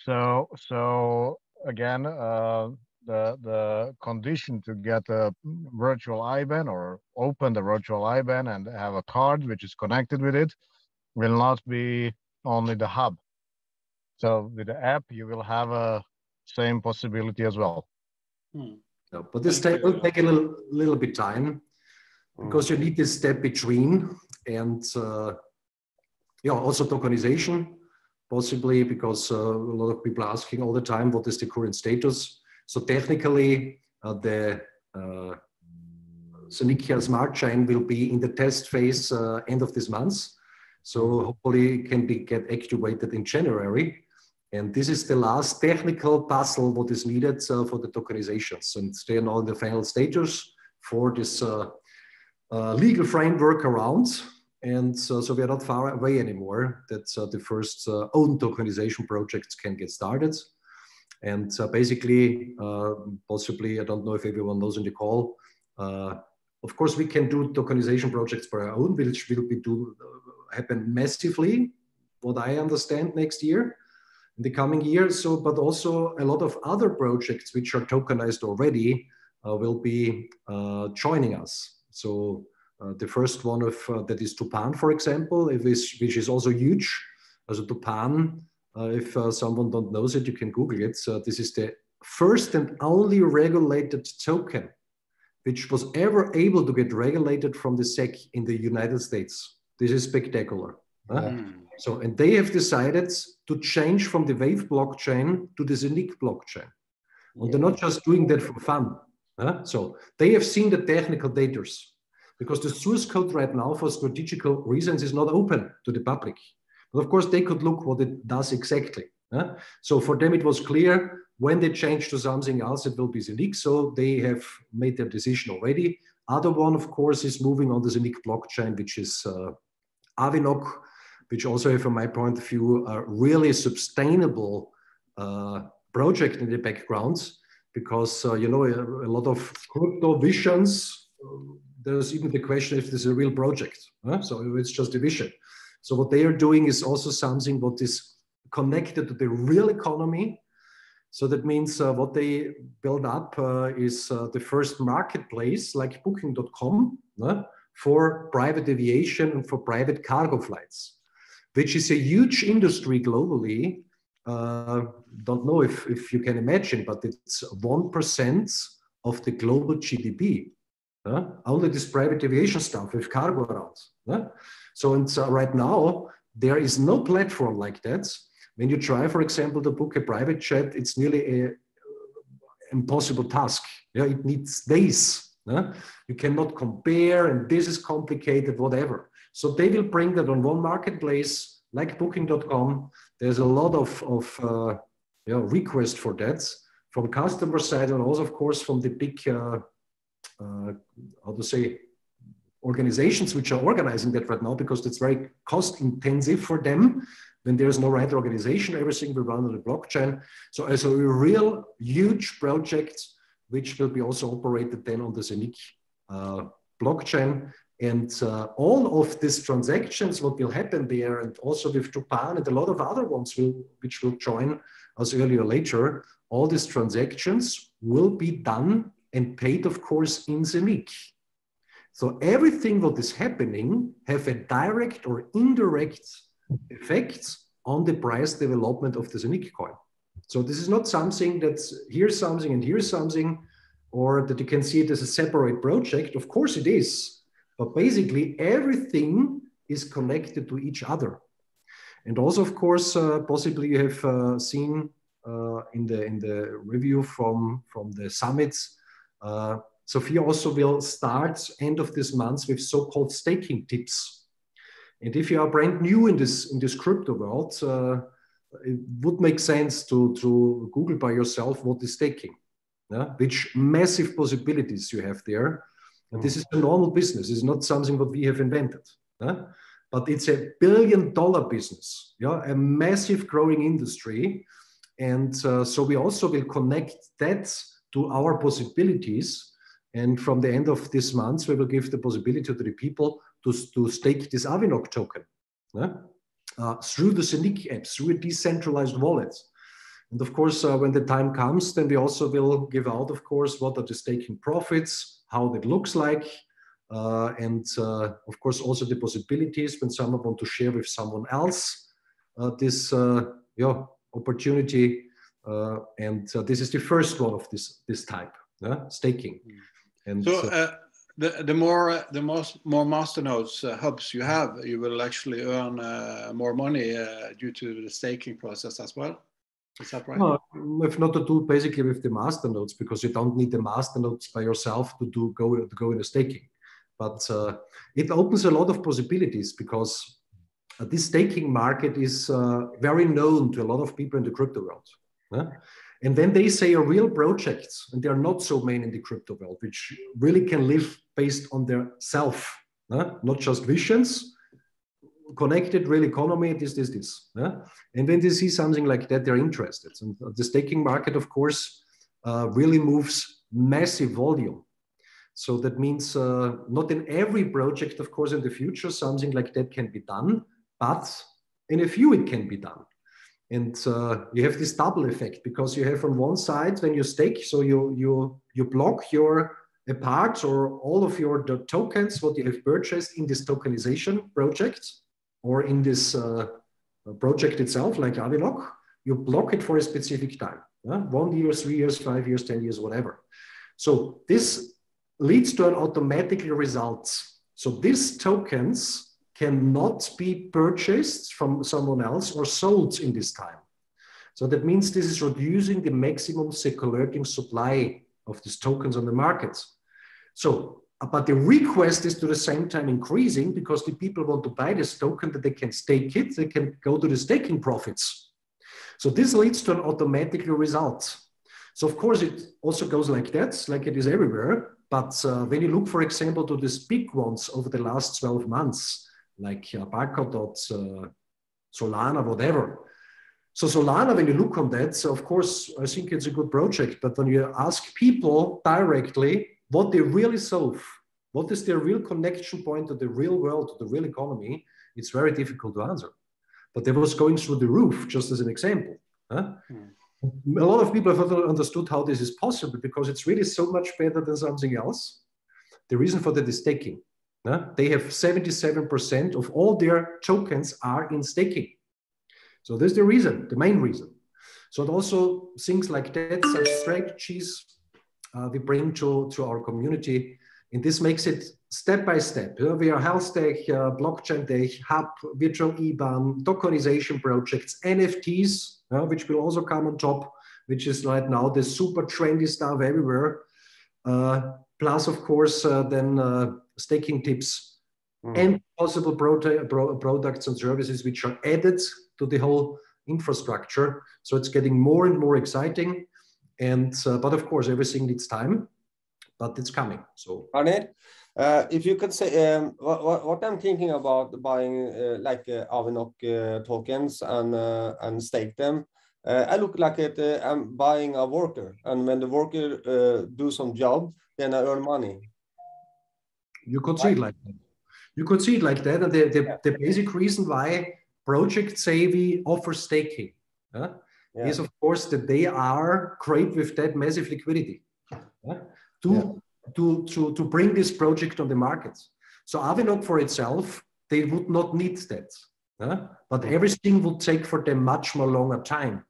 So again, the condition to get a virtual IBAN or open the virtual IBAN and have a card which is connected with it will not be only the hub. So with the app, you will have a same possibility as well. No, but this will take a little bit time, because you need this step between, and yeah, also tokenization, possibly, because a lot of people are asking all the time, what is the current status? So technically, the Zeniq smart chain will be in the test phase end of this month. So hopefully it can get activated in January. And this is the last technical puzzle what is needed for the tokenizations. And they are now in the final status for this legal framework around. And so we are not far away anymore that the first own tokenization projects can get started. And basically, possibly, I don't know if everyone knows in the call, of course, we can do tokenization projects for our own, which will happen massively, what I understand, next year, in the coming years. So, but also a lot of other projects which are tokenized already will be joining us. So the first one of that is Tupan, for example, which is also huge. As a Tupan, if someone don't knows it, you can Google it. So this is the first and only regulated token which was ever able to get regulated from the SEC in the United States. This is spectacular. So, and they have decided to change from the Wave blockchain to the Zeniq blockchain. And they're not just doing that for fun. So they have seen the technical data, because the source code right now, for strategical reasons, is not open to the public. But of course, they could look what it does exactly. So for them, it was clear when they change to something else, it will be Zeniq. So they have made their decision already. Other one, of course, is moving on the Zeniq blockchain, which is Avinok, which also, from my point of view, a really sustainable project in the background, because you know, a lot of crypto visions. There's even the question if this is a real project. So it's just a vision. So what they are doing is also something what is connected to the real economy. So that means what they build up is the first marketplace like Booking.com for private aviation and for private cargo flights, which is a huge industry globally. Don't know if you can imagine, but it's 1% of the global GDP. Only this private aviation stuff with cargo around. So right now, there is no platform like that. When you try, for example, to book a private jet, it's nearly an impossible task. It needs days. You cannot compare, and this is complicated, whatever. So they will bring that on one marketplace, like Booking.com. There's a lot of request for that from customer side, and also, of course, from the big, organizations which are organizing that right now, because it's very cost intensive for them. When there's no right organization, everything will run on the blockchain. So as a real huge project, which will be also operated then on the Zeniq blockchain. And all of these transactions, what will happen there, and also with Tupan and a lot of other ones which will join, as earlier or later, all these transactions will be done and paid, of course, in Zeniq. So everything that is happening have a direct or indirect effect on the price development of the Zeniq coin. So this is not something that's here's something and here's something, or that you can see it as a separate project. Of course it is, but basically everything is connected to each other. And also, of course, possibly you have seen in the review from the summits, safir also will start end of this month with so-called staking tips. And if you are brand new in this crypto world, it would make sense to Google by yourself what is staking, which massive possibilities you have there. And this is a normal business. It's not something that we have invented. But it's a $1 billion business, a massive growing industry. And so we also will connect that to our possibilities. And from the end of this month, we will give the possibility to the people to stake this Zeniq token through the Zeniq app, through a decentralized wallet. And of course, when the time comes, then we also will give out, of course, what are the staking profits, how that looks like, and of course, also the possibilities when someone wants to share with someone else this opportunity. And this is the first one of this type, staking. And so the more masternodes hubs you have, you will actually earn more money due to the staking process as well. Is that right? No, if not to do basically with the masternodes, because you don't need the masternodes by yourself to go in the staking. But it opens a lot of possibilities, because this staking market is very known to a lot of people in the crypto world. And then they say a real projects, and there are not so many in the crypto world, which really can live based on their self, not just visions, connected real economy, this. And when they see something like that, they're interested. And the staking market, of course, really moves massive volume. So that means not in every project, of course, in the future, something like that can be done, but in a few it can be done. And you have this double effect, because you have on one side, when you stake, so you block a part or all of the tokens, what you have purchased in this tokenization project, or in this project itself, like Zeniq, you block it for a specific time, 1 year, 3 years, 5 years, 10 years, whatever. So this leads to an automatic result. So these tokens cannot be purchased from someone else or sold in this time. So that means this is reducing the maximum circulating supply of these tokens on the market. So, but the request is to the same time increasing, because the people want to buy this token that they can stake it, they can go to the staking profits. So this leads to an automatic result. So of course it also goes like that, like it is everywhere. But when you look, for example, to these big ones over the last 12 months, like Barcodot, Solana, whatever. So Solana, when you look on that, so of course, I think it's a good project. But when you ask people directly what they really solve, what is their real connection point to the real world, to the real economy, it's very difficult to answer. But they was going through the roof, just as an example. A lot of people have not understood how this is possible, because it's really so much better than something else. The reason for that is staking. They have 77% of all their tokens are in staking. So that's the reason, the main reason. So also things like that, such strategies we bring to our community. And this makes it step by step. We are health tech, blockchain tech, hub, virtual IBAN, tokenization projects, NFTs, which will also come on top, which is right now the super trendy stuff everywhere. Plus, of course, then staking tips and possible products and services which are added to the whole infrastructure. So it's getting more and more exciting. And but of course, everything needs time, but it's coming. So Arne, if you could say what I'm thinking about buying like Zeniq tokens and stake them. I look like I'm buying a worker, and when the worker do some job, then I earn money. You could see it like that. You could see it like that. And the basic reason why projects say we offer staking is, of course, that they are great with that massive liquidity to bring this project on the market. So Avinode for itself, they would not need that. But everything would take for them much more longer time.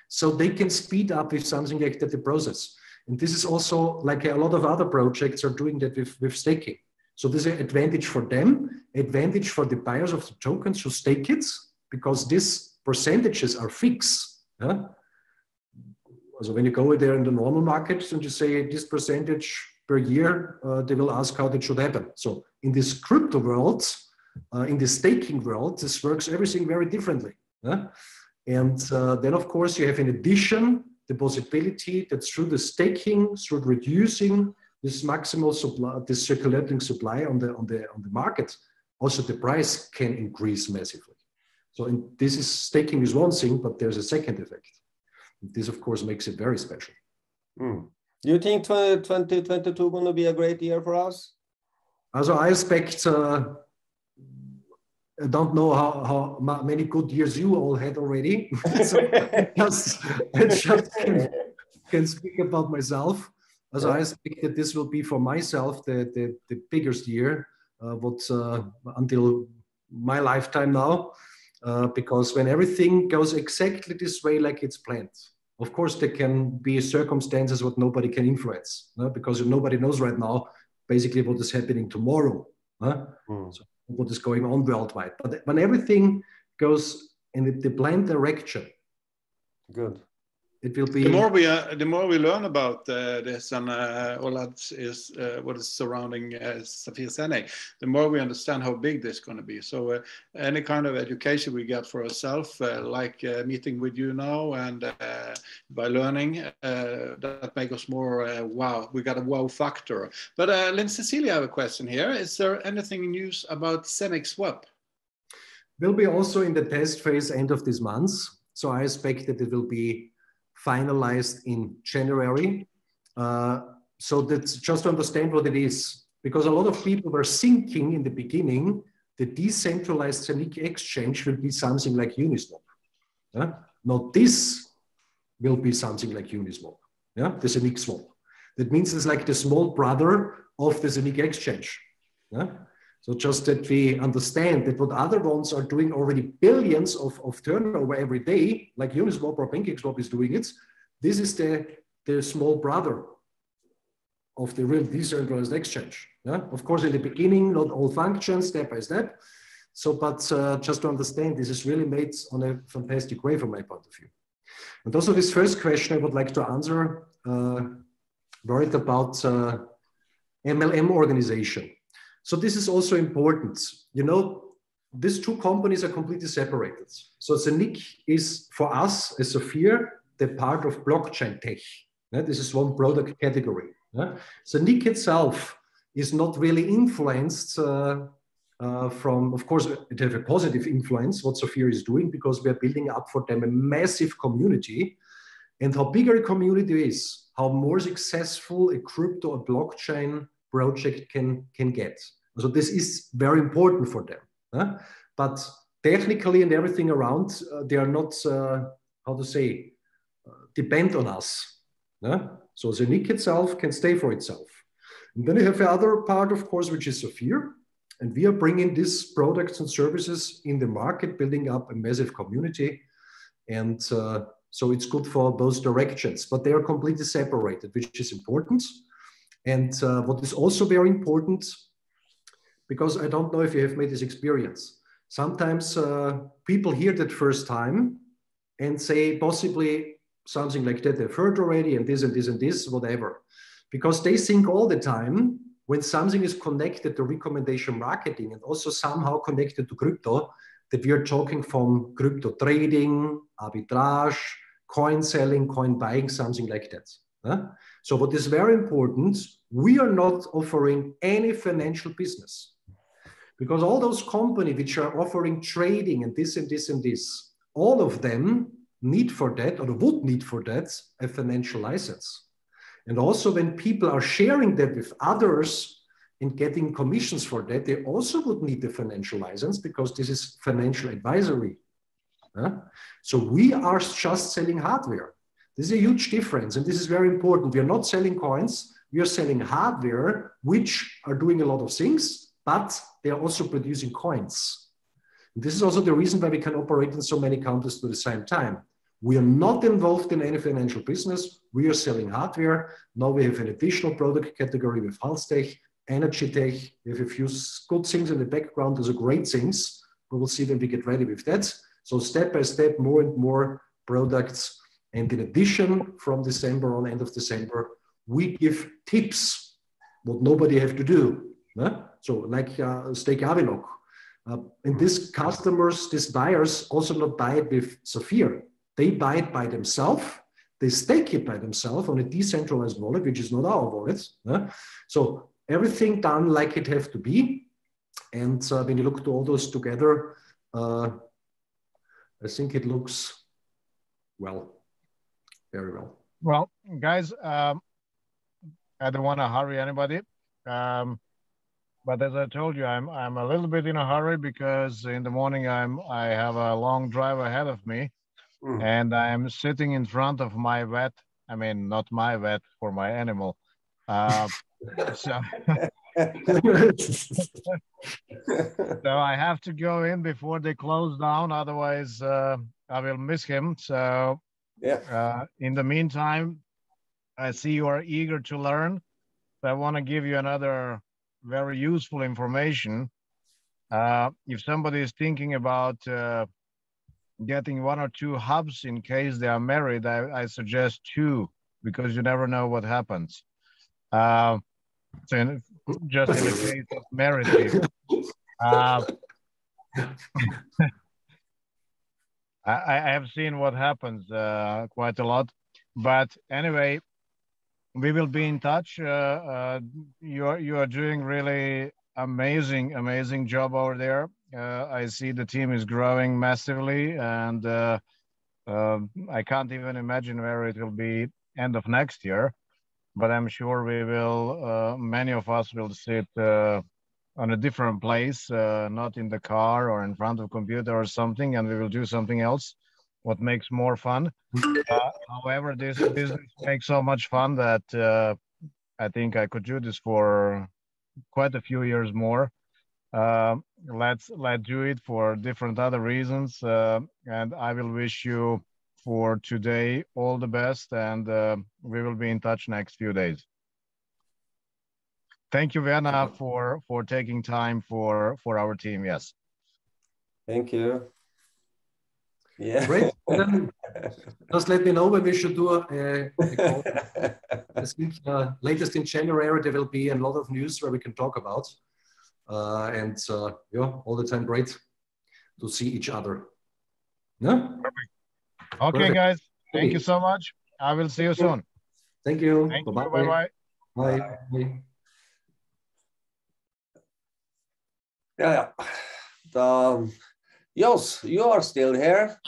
So they can speed up with something like that, the process. And this is also like a lot of other projects are doing that with staking. So this is an advantage for them, advantage for the buyers of the tokens who stake it, because these percentages are fixed. So when you go there in the normal market and you say this percentage per year, they will ask how that should happen. So in this crypto world, in the staking world, this works everything very differently. And then, of course, you have in addition the possibility that through the staking, through reducing this maximal supply, this circulating supply on the market, also the price can increase massively. So this is staking is one thing, but there's a second effect. This, of course, makes it very special. Do you think 2022 going to be a great year for us? Also, I expect. I don't know how many good years you all had already. So I just can speak about myself. As I expect that this will be for myself the biggest year, until my lifetime now, because when everything goes exactly this way like it's planned, of course there can be circumstances what nobody can influence, because nobody knows right now basically what is happening tomorrow. So what is going on worldwide. But when everything goes in the planned direction, good, it will be. The more we learn about this and all that is what is surrounding Safir Zeniq, the more we understand how big this is going to be. So any kind of education we get for ourselves, like meeting with you now, and by learning, that makes us more wow. We got a wow factor. But Lynn Cecilia, I have a question here. Is there anything news about Zeniq Swap? Will be also in the test phase end of this month. So I expect that it will be finalized in January. So that's just to understand what it is, because a lot of people were thinking in the beginning the decentralized Zeniq exchange will be something like Uniswap. Now this will be something like Uniswap, the Zeniq swap. That means it's like the small brother of the Zeniq exchange. So just that we understand that what other ones are doing already billions of turnover every day, like Uniswap or PancakeSwap is doing it, this is the small brother of the real decentralized exchange. Of course, in the beginning, not all functions, step by step. So, but just to understand, this is really made on a fantastic way from my point of view. And also this first question I would like to answer, worried about MLM organization. So this is also important. You know, these two companies are completely separated. So Zeniq is for us as Safir, the part of blockchain tech. This is one product category. Zeniq itself is not really influenced from, of course, it has a positive influence what Safir is doing, because we are building up for them a massive community. And how bigger a community is, how more successful a crypto or blockchain project can get. So this is very important for them. But technically and everything around, they are not, how to say, depend on us. So Zeniq itself can stay for itself. And then you have the other part, of course, which is Safir. And we are bringing these products and services in the market, building up a massive community. And so it's good for both directions, but they are completely separated, which is important. And what is also very important, because I don't know if you have made this experience, sometimes people hear that first time and say possibly something like that they've heard already, and this and this and this, whatever. Because they think all the time when something is connected to recommendation marketing and also somehow connected to crypto, that we are talking from crypto trading, arbitrage, coin selling, coin buying, something like that. So what is very important, we are not offering any financial business, because all those companies which are offering trading and this and this and this, all of them need for that, or would need for that, a financial license. And also when people are sharing that with others and getting commissions for that, they also would need the financial license, because this is financial advisory So we are just selling hardware. This is a huge difference, and this is very important. We are not selling coins. We are selling hardware, which are doing a lot of things, but they are also producing coins. And this is also the reason why we can operate in so many countries at the same time. We are not involved in any financial business. We are selling hardware. Now we have an additional product category with health tech, energy tech. We have a few good things in the background. Those are great things. We will see when we get ready with that. So step by step, more and more products. And in addition, from December on, end of December, we give tips, what nobody have to do. So like Stake Avinok. And these customers, these buyers also not buy it with safir. They buy it by themselves. They stake it by themselves on a decentralized wallet, which is not our wallet. So everything done like it have to be. And when you look to all those together, I think it looks well, very well. Well, guys, I don't want to hurry anybody. But as I told you, I'm a little bit in a hurry because in the morning I have a long drive ahead of me, and I'm sitting in front of my vet. I mean, not my vet, for my animal. So, so I have to go in before they close down. Otherwise, I will miss him. So in the meantime, I see you are eager to learn. So I want to give you another very useful information. If somebody is thinking about getting 1 or 2 hubs in case they are married, I suggest 2, because you never know what happens. So just in the case of married people. I have seen what happens quite a lot. But anyway, we will be in touch. You are doing really amazing job over there. I see the team is growing massively, and I can't even imagine where it will be end of next year. But I'm sure we will. Many of us will sit on a different place, not in the car or in front of a computer or something, and we will do something else. What makes more fun. However, this business makes so much fun that I think I could do this for quite a few years more. Let's do it for different other reasons. And I will wish you for today all the best, and we will be in touch next few days. Thank you, Werner, for taking time for our team. Yes. Thank you. Yeah. Great. Then just let me know when we should do a call. I think latest in January there will be a lot of news where we can talk about. And yeah, all the time great to see each other. Yeah. Perfect. Okay, guys. Thank you so much. I will see you soon. Thank you. Thank you. Bye-bye. Bye-bye. Bye. Bye. Yeah. Jos, you are still here.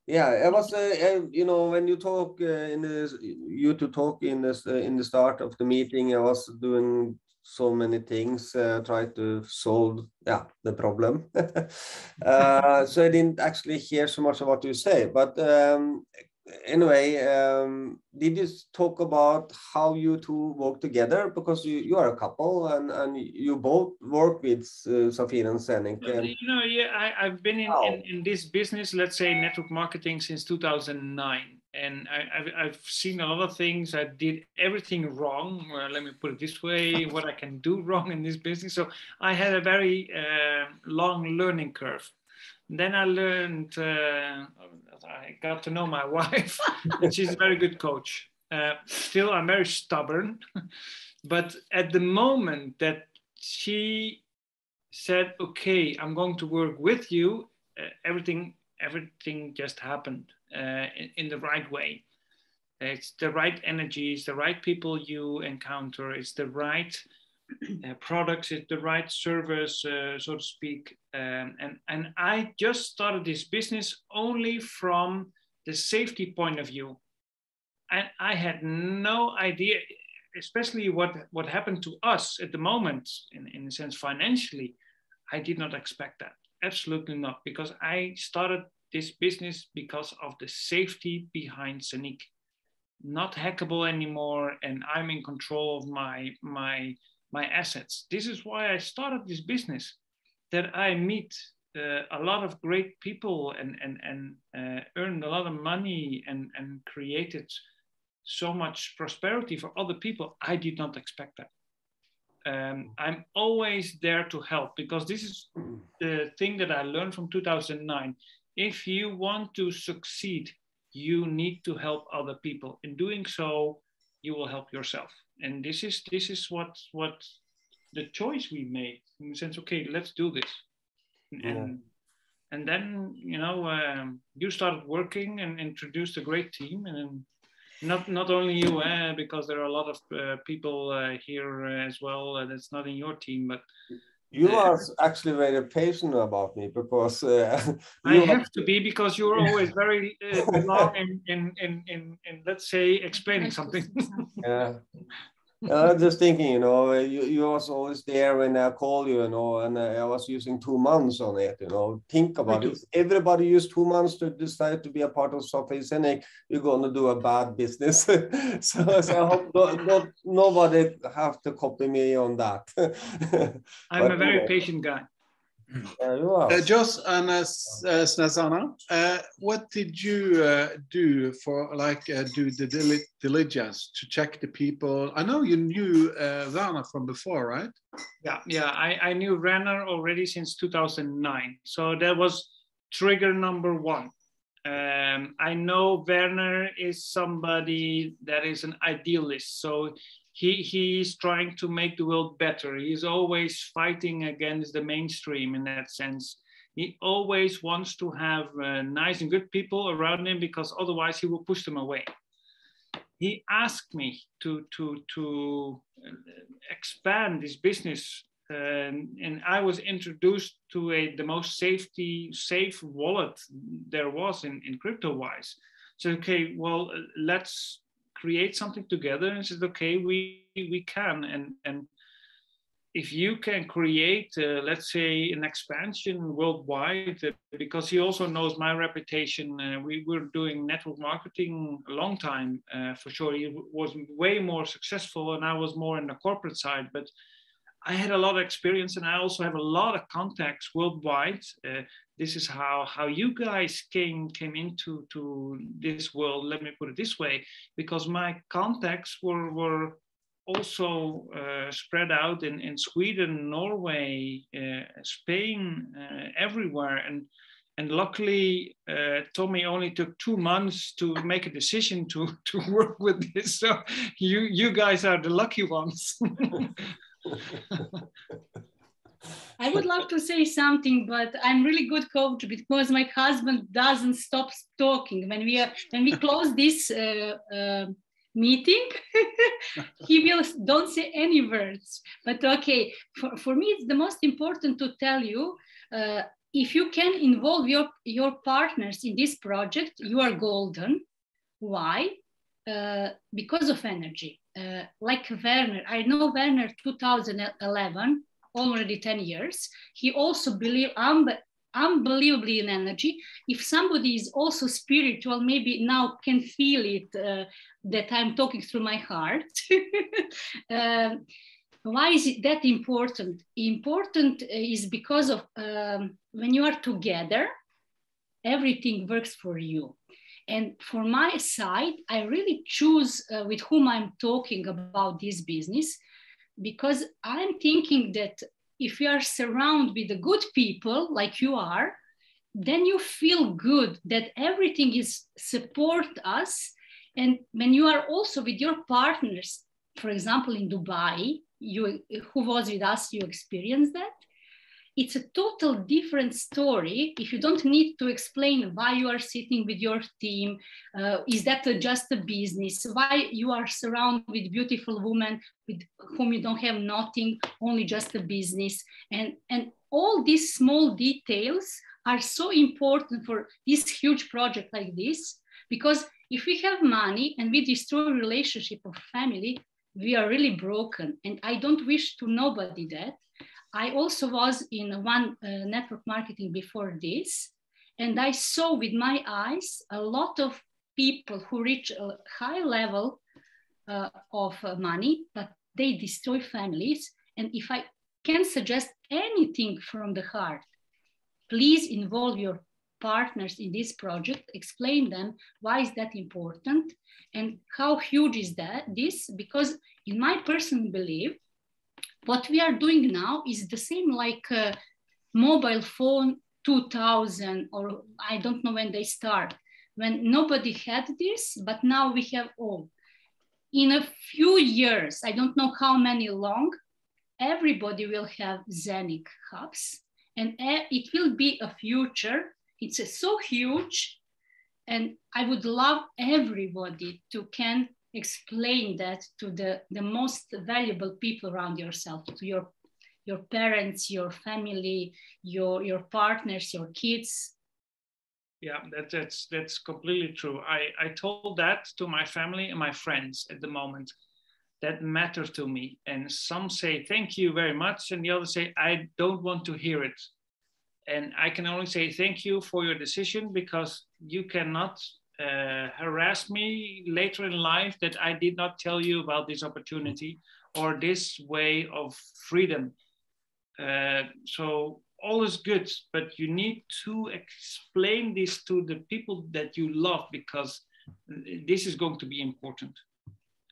Yeah, I was, you know, when you talk in the start of the meeting, I was doing so many things, try to solve, the problem. So I didn't actually hear so much of what you say, but anyway, did you talk about how you two work together? Because you are a couple and you both work with Safir and Zeniq. You know, yeah, I've been in this business, let's say network marketing, since 2009. And I've seen a lot of things. I did everything wrong. Let me put it this way, what I can do wrong in this business. So I had a very long learning curve. Then I learned, I got to know my wife, and she's a very good coach. Still, I'm very stubborn. But at the moment that she said, okay, I'm going to work with you, everything just happened in the right way. It's the right energy, it's the right people you encounter, it's the right products, it's the right service, so to speak. And I just started this business only from the safety point of view. And I had no idea, especially what happened to us at the moment, in a sense financially. I did not expect that. absolutely not, because I started this business because of the safety behind Zeniq. Not hackable anymore, and I'm in control of my assets. This is why I started this business, that I meet a lot of great people and earned a lot of money and created so much prosperity for other people. I did not expect that. I'm always there to help, because this is the thing that I learned from 2009. If you want to succeed, you need to help other people. In doing so, you will help yourself. And this is what the choice we made. In the sense, okay, let's do this. And then, you know, you started working and introduced a great team. And then not only you, because there are a lot of people here as well that's not in your team, but you are actually very patient about me, because I have to be, because you're always very long in let's say explaining something. Yeah. I'm just thinking, you know, you was always there when I call you, you know, and I was using 2 months on it, you know. Think about it. Everybody used 2 months to decide to be a part of Safir Zeniq. You're going to do a bad business. so I hope nobody have to copy me on that. I'm a very patient guy. Jos and Snezana, what did you do for do the diligence to check the people? I know you knew Werner from before, right? Yeah. I knew Werner already since 2009. So that was trigger number 1. I know Werner is somebody that is an idealist. So he's trying to make the world better. He's always fighting against the mainstream in that sense. He always wants to have nice and good people around him, because otherwise he will push them away. He asked me to expand this business, and I was introduced to the most safe wallet there was in crypto-wise. So, okay, well, let's create something together. And said, okay, we can. And if you can create, let's say, an expansion worldwide, because he also knows my reputation. We were doing network marketing a long time, for sure. He was way more successful, and I was more in the corporate side. But I had a lot of experience, and I also have a lot of contacts worldwide. This is how you guys came into this world. Let me put it this way, because my contacts were also spread out in Sweden, Norway, Spain, everywhere. And luckily, Tommy only took 2 months to make a decision to work with this. So you guys are the lucky ones. I would love to say something, but I'm really good coach, because my husband doesn't stop talking. When we close this meeting, he don't say any words. But okay, for me, it's the most important to tell you, if you can involve your partners in this project, you are golden. Why? Because of energy. Like Werner, I know Werner 2011, already 10 years. He also believes unbelievably in energy. If somebody is also spiritual, maybe now can feel it, that I'm talking through my heart. Why is it that important? Important is because of when you are together, everything works for you. And for my side, I really choose with whom I'm talking about this business, because I'm thinking that if you are surrounded with the good people like you are, then you feel good that everything is support us. And when you are also with your partners, for example, in Dubai, who was with us, you experienced that. It's a total different story if you don't need to explain why you are sitting with your team. Is that just a business? Why you are surrounded with beautiful women with whom you don't have nothing, only just a business. And all these small details are so important for this huge project like this, because if we have money and we destroy relationship of family, we are really broken. And I don't wish to nobody that. I also was in one network marketing before this, and I saw with my eyes a lot of people who reach a high level of money, but they destroy families. And if I can suggest anything from the heart, please involve your partners in this project, explain them why is that important and how huge is this, because in my personal belief, what we are doing now is the same like mobile phone 2000, or I don't know when they start, when nobody had this, but now we have all. In a few years, I don't know how many long, everybody will have Zeniq hubs, and it will be a future. It's so huge, and I would love everybody to can explain that to the most valuable people around yourself, to your parents, your family, your partners, your kids. Yeah, that's completely true. I told that to my family and my friends at the moment. That matters to me. And some say, thank you very much. And the others say, I don't want to hear it. And I can only say thank you for your decision, because you cannot harass me later in life that I did not tell you about this opportunity or this way of freedom. So all is good, but you need to explain this to the people that you love, because this is going to be important,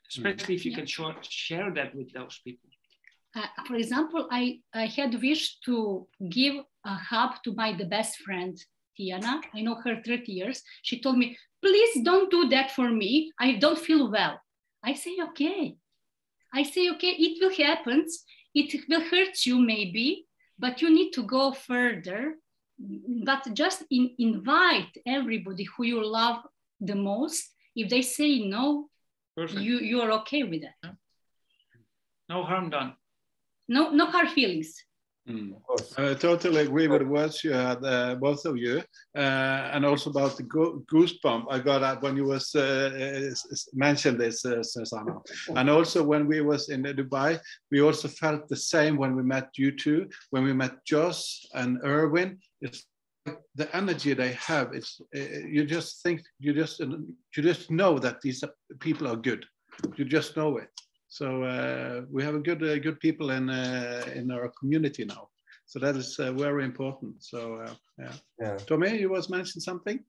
especially if you can share that with those people. For example, I had wished to give a hub to the best friend, Tiana. I know her 30 years. She told me, please don't do that for me. I don't feel well. I say, okay. It will happen. It will hurt you maybe, but you need to go further. But just invite everybody who you love the most. If they say no, you are okay with that. No harm done. No hard feelings. I totally agree with the words you had, both of you, and also about the goosebump I got when you was mentioned this, Susanna. And also when we was in Dubai, we also felt the same when we met you two, when we met Joss and Erwin. It's like the energy they have. It's you just think, you just know that these people are good. You just know it. So we have a good people in our community now. So that is very important. So yeah. Tommy, you was mentioning something?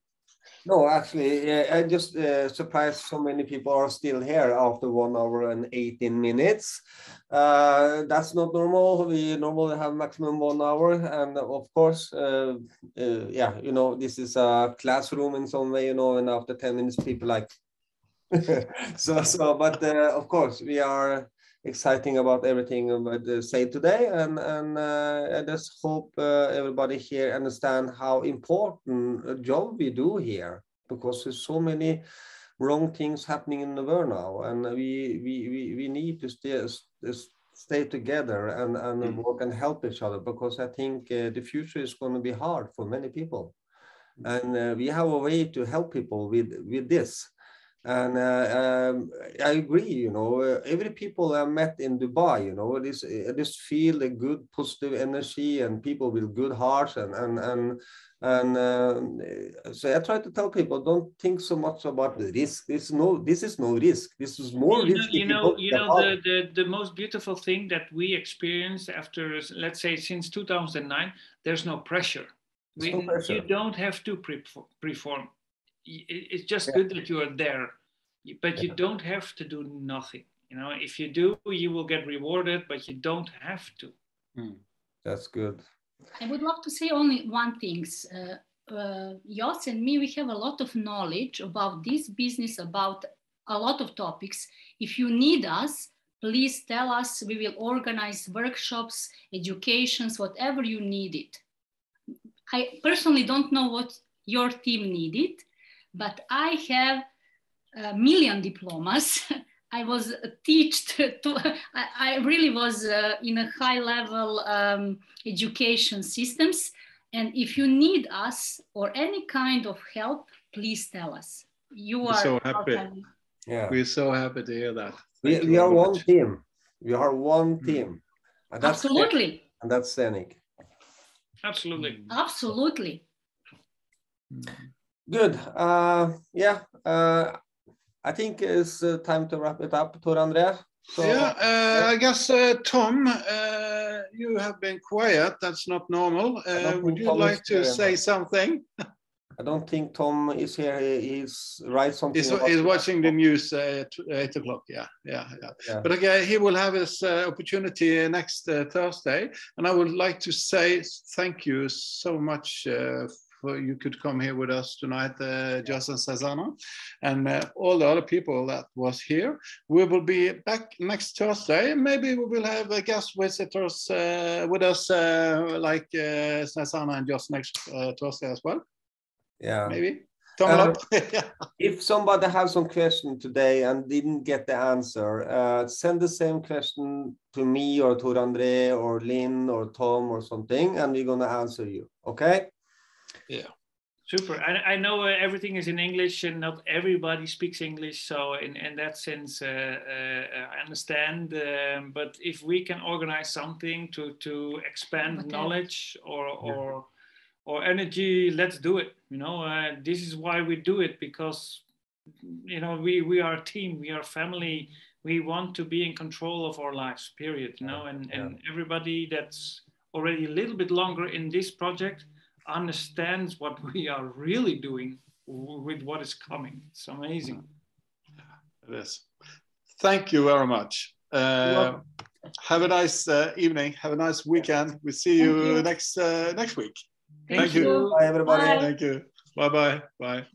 No, actually, I just surprised so many people are still here after 1 hour and 18 minutes. That's not normal. We normally have maximum 1 hour. And of course, yeah, you know, this is a classroom in some way, you know, and after 10 minutes, people like, but of course we are exciting about everything we say today, and I just hope everybody here understand how important a job we do here, because there's so many wrong things happening in the world now, and we need to stay together and work and help each other, because I think the future is going to be hard for many people, and we have a way to help people with this. And I agree, you know, every people I met in Dubai, you know, I just feel a good positive energy and people with good hearts, and so I try to tell people, don't think so much about the risk. This is no risk. This is more risk. The most beautiful thing that we experienced after, let's say, since 2009, there's no pressure. You don't have to perform. It's just good that you are there, but you don't have to do nothing. You know, if you do, you will get rewarded, but you don't have to. That's good. I would love to say only one thing. Jos and me, we have a lot of knowledge about this business, about a lot of topics. If you need us, please tell us. We will organize workshops, educations, whatever you need it. I personally don't know what your team needed, but I have a million diplomas. I was I really was in a high level education systems. And if you need us or any kind of help, please tell us. You are so happy. Yeah. We're so happy to hear that. We are one team. We are one team. Absolutely. And that's Zeniq. Absolutely. Absolutely. Good. Yeah. I think it's time to wrap it up, Tor André. So, yeah, I guess, Tom, you have been quiet. That's not normal. Would you like to say something? I don't think Tom is here. He's writes something. He's watching the news at 8 o'clock. Yeah. But okay, he will have his opportunity next Thursday. And I would like to say thank you so much for you could come here with us tonight, Jos and Susanna, and all the other people that was here. We will be back next Thursday. Maybe we will have guest visitors with us, like Susanna and Jos next Thursday as well. Yeah, maybe. Thumb up. If somebody has some question today and didn't get the answer, send the same question to me or to André or Lynn or Tom or something, and we're gonna answer you. Okay? Yeah. Super. I know everything is in English and not everybody speaks English. So in that sense, I understand. But if we can organize something to expand knowledge or energy, let's do it. You know, this is why we do it, because, you know, we are a team, we are family. We want to be in control of our lives, period. You know, and everybody that's already a little bit longer in this project understands what we are really doing with what is coming. It's amazing. It is. Thank you very much. Have a nice evening. Have a nice weekend. We'll see you next week. Thank you. Bye, everybody. Thank you. Bye-bye. Bye.